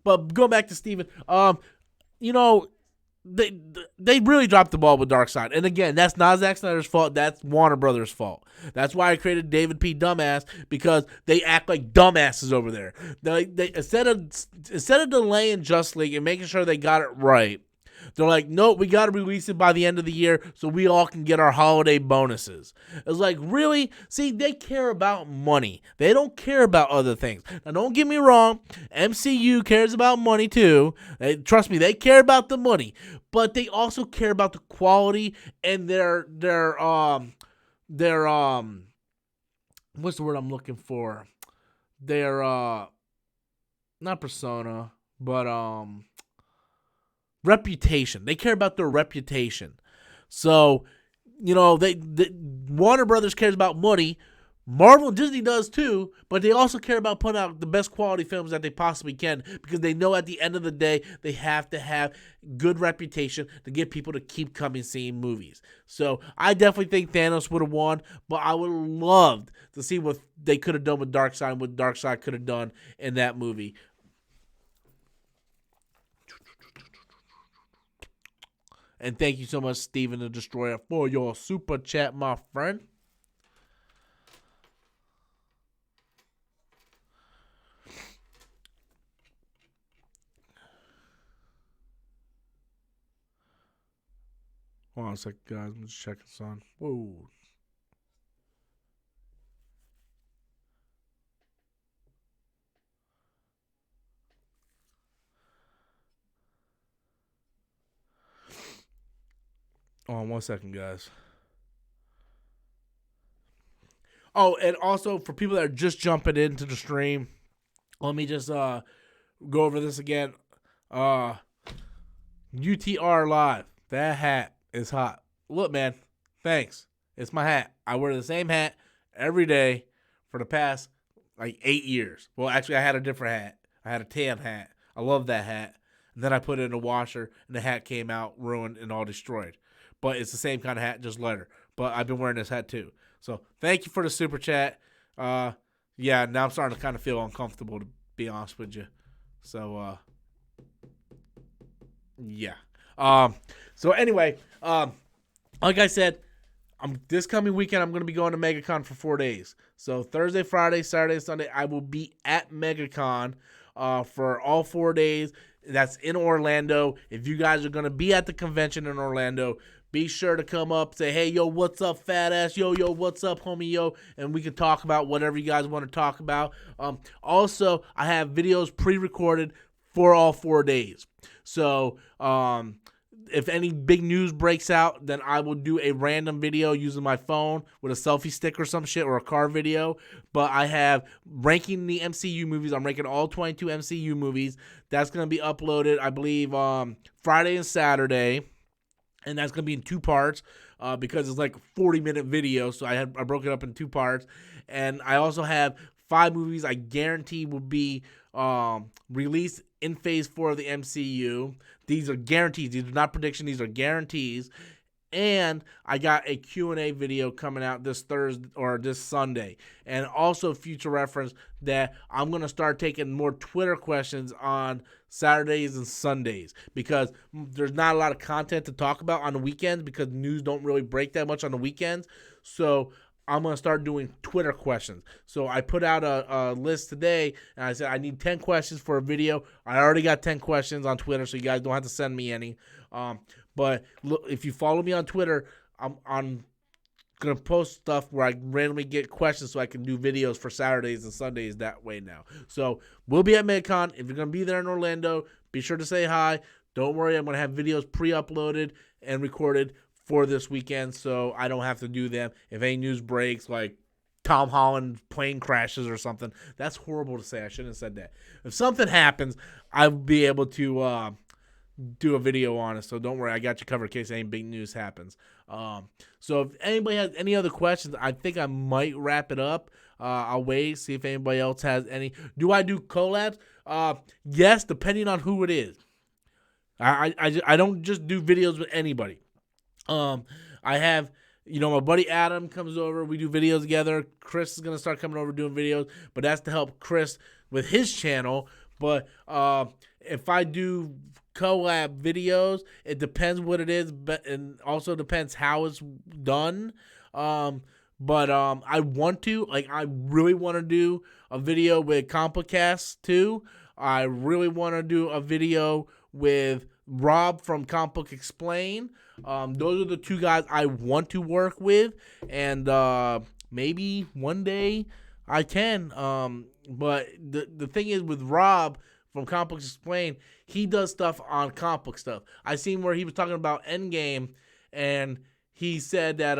But go back to Steven. You know, they really dropped the ball with Darkseid. And again, that's not Zack Snyder's fault. That's Warner Brothers' fault. That's why I created David P. Dumbass, because they act like dumbasses over there. They instead of delaying Just League and making sure they got it right, they're like, nope, we got to release it by the end of the year so we all can get our holiday bonuses. It's like, really? See, they care about money. They don't care about other things. Now, don't get me wrong. MCU cares about money too. Trust me, they care about the money. But they also care about the quality and their what's the word I'm looking for? Their, not persona, but, reputation. They care about their reputation. So, you know, Warner Brothers cares about money. Marvel and Disney does too, but they also care about putting out the best quality films that they possibly can, because they know at the end of the day they have to have good reputation to get people to keep coming seeing movies. So I definitely think Thanos would have won, but I would have loved to see what they could have done with Darkseid and what Darkseid could have done in that movie. And thank you so much, Steven the Destroyer, for your super chat, my friend. Hold on a second, guys. I'm just checking something. Whoa. Hold on 1 second, guys. Oh, and also for people that are just jumping into the stream, let me just go over this again. UTR Live. That hat is hot. Look, man. Thanks. It's my hat. I wear the same hat every day for the past, 8 years. Well, actually, I had a different hat. I had a tan hat. I love that hat. And then I put it in a washer, and the hat came out ruined and all destroyed. But it's the same kind of hat, just lighter. But I've been wearing this hat too. So thank you for the super chat. Yeah, now I'm starting to kind of feel uncomfortable, to be honest with you. So, yeah. So anyway, like I said, this coming weekend, I'm going to be going to MegaCon for 4 days. So Thursday, Friday, Saturday, Sunday, I will be at MegaCon for all 4 days. That's in Orlando. If you guys are going to be at the convention in Orlando, be sure to come up, say, hey, yo, what's up, fat ass? Yo, what's up, homie, yo? And we can talk about whatever you guys want to talk about. Also, I have videos pre-recorded for all 4 days. So, if any big news breaks out, then I will do a random video using my phone with a selfie stick or some shit, or a car video. But I have ranking the MCU movies. I'm ranking all 22 MCU movies. That's going to be uploaded, I believe, Friday and Saturday. And that's going to be in 2 parts because it's like a 40-minute video. So I broke it up in 2 parts. And I also have 5 movies I guarantee will be released in Phase 4 of the MCU. These are guarantees. These are not predictions. These are guarantees. And I got a Q&A video coming out this Thursday or this Sunday. And also, future reference, that I'm going to start taking more Twitter questions on Saturdays and Sundays, because there's not a lot of content to talk about on the weekends, because news don't really break that much on the weekends. So I'm going to start doing Twitter questions. So I put out a list today, and I said I need 10 questions for a video. I already got 10 questions on Twitter, so you guys don't have to send me any. But look, if you follow me on Twitter, I'm going to post stuff where I randomly get questions so I can do videos for Saturdays and Sundays that way now. So we'll be at MegaCon. If you're going to be there in Orlando, be sure to say hi. Don't worry, I'm going to have videos pre-uploaded and recorded for this weekend, so I don't have to do them. If any news breaks, like Tom Holland plane crashes or something, that's horrible to say. I shouldn't have said that. If something happens, I'll be able to do a video on it, so don't worry, I got you covered in case any big news happens. So if anybody has any other questions, I think I might wrap it up. I'll wait, see if anybody else has any. Do I do collabs? Yes, depending on who it is. I don't just do videos with anybody. I have, My buddy Adam comes over. We do videos together. Chris is going to start coming over doing videos, but that's to help Chris with his channel. But if I do collab videos, it depends what it is, but and also depends how it's done. But I really want to do a video with Complicast too. I really want to do a video with Rob from Comic Book Explain. Those are the two guys I want to work with, and maybe one day I can. But the thing is with Rob from Comic Book Explain, he does stuff on comic book stuff. I seen where he was talking about Endgame, and he said that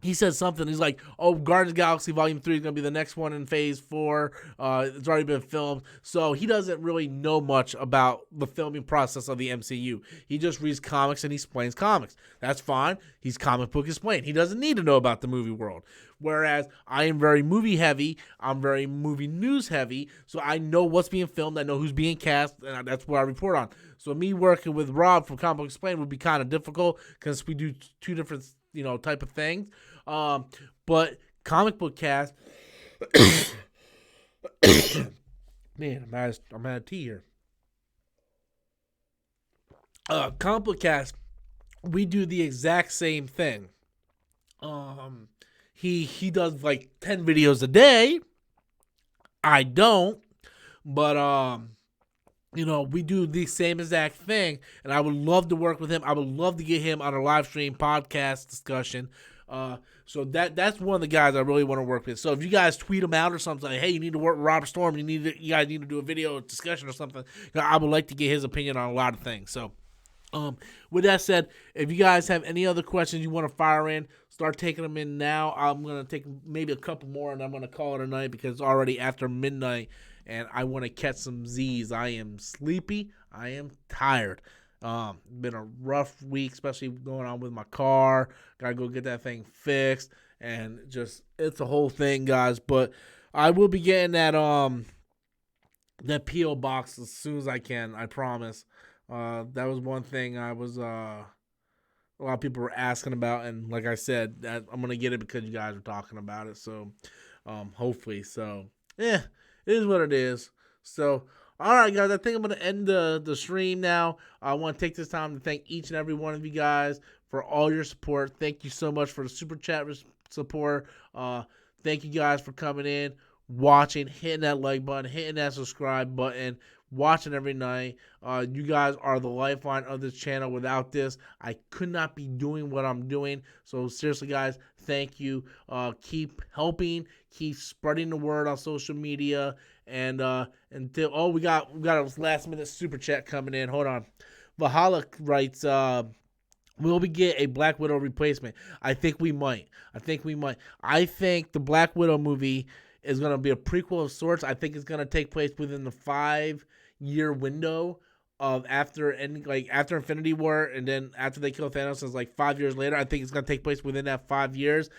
he said something. He's like, "Oh, Guardians of the Galaxy Volume 3 is going to be the next one in Phase 4. It's already been filmed." So he doesn't really know much about the filming process of the MCU. He just reads comics and he explains comics. That's fine. He's Comic Book Explained. He doesn't need to know about the movie world. Whereas I am very movie heavy. I'm very movie news heavy. So I know what's being filmed. I know who's being cast. And that's what I report on. So me working with Rob from Comic Book Explained would be kind of difficult because we do two different type of things. But comic book cast, man, I'm out of tea here. Comic book cast, we do the exact same thing. He does like 10 videos a day. I don't, but we do the same exact thing, and I would love to work with him. I would love to get him on a live stream podcast discussion. So that's one of the guys I really want to work with. So if you guys tweet him out or something, like, hey, you need to work with Robert Storm, you guys need to do a video discussion or something, I would like to get his opinion on a lot of things. So with that said, if you guys have any other questions you want to fire in, start taking them in now. I'm going to take maybe a couple more, and I'm going to call it a night because it's already after midnight, and I want to catch some Z's. I am sleepy. I am tired. Been a rough week, especially going on with my car. Gotta go get that thing fixed, and just it's a whole thing, guys. But I will be getting that PO box as soon as I can. I promise. That was one thing I was a lot of people were asking about, and like I said, that I'm gonna get it because you guys are talking about it. So hopefully, so yeah, it is what it is. So. All right, guys, I think I'm going to end the stream now. I want to take this time to thank each and every one of you guys for all your support. Thank you so much for the super chat support. Thank you guys for coming in, watching, hitting that like button, hitting that subscribe button, watching every night. You guys are the lifeline of this channel. Without this, I could not be doing what I'm doing. So seriously, guys, thank you. Keep helping, keep spreading the word on social media. And until we got a last minute super chat coming in. Hold on. Valhalla writes, will we get a Black Widow replacement? I think we might. I think the Black Widow movie is going to be a prequel of sorts. I think it's going to take place within the 5-year window of after Infinity War, and then after they kill Thanos, it's like 5 years later. I think it's going to take place within that 5 years.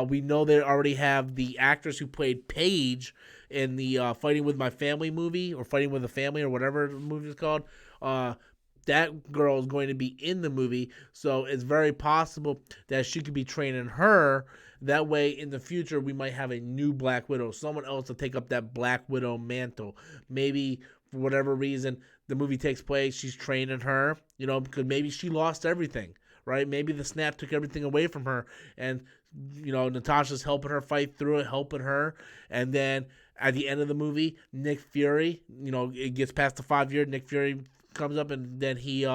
We know they already have the actress who played Paige in the Fighting With My Family movie, or Fighting With a Family, or whatever the movie is called. That girl is going to be in the movie, so it's very possible that she could be training her. That way, in the future, we might have a new Black Widow, someone else to take up that Black Widow mantle. Maybe, for whatever reason, the movie takes place, she's training her, because maybe she lost everything, right? Maybe the snap took everything away from her, and, Natasha's helping her fight through it, helping her, and then at the end of the movie, Nick Fury, it gets past the 5 year, Nick Fury comes up, and then he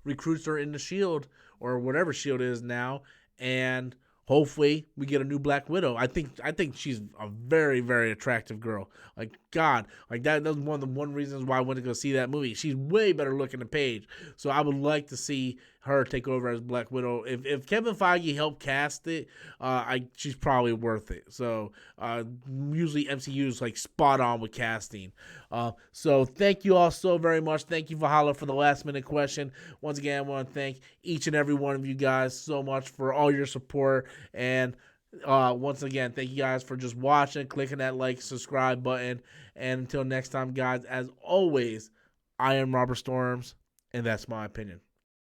recruits her into S.H.I.E.L.D., or whatever S.H.I.E.L.D. is now, and hopefully we get a new Black Widow. I think she's a very, very attractive girl. Like, God, like that was one of the reasons why I went to go see that movie. She's way better looking than Paige. So I would like to see her take over as Black Widow. If Kevin Feige helped cast it, she's probably worth it. So usually MCU is like spot on with casting. So thank you all so very much. Thank you, Valhalla, for the last minute question. Once again, I want to thank each and every one of you guys so much for all your support. And once again, thank you guys for just watching, clicking that like, subscribe button. And until next time, guys, as always, I am Robert Storms, and that's my opinion.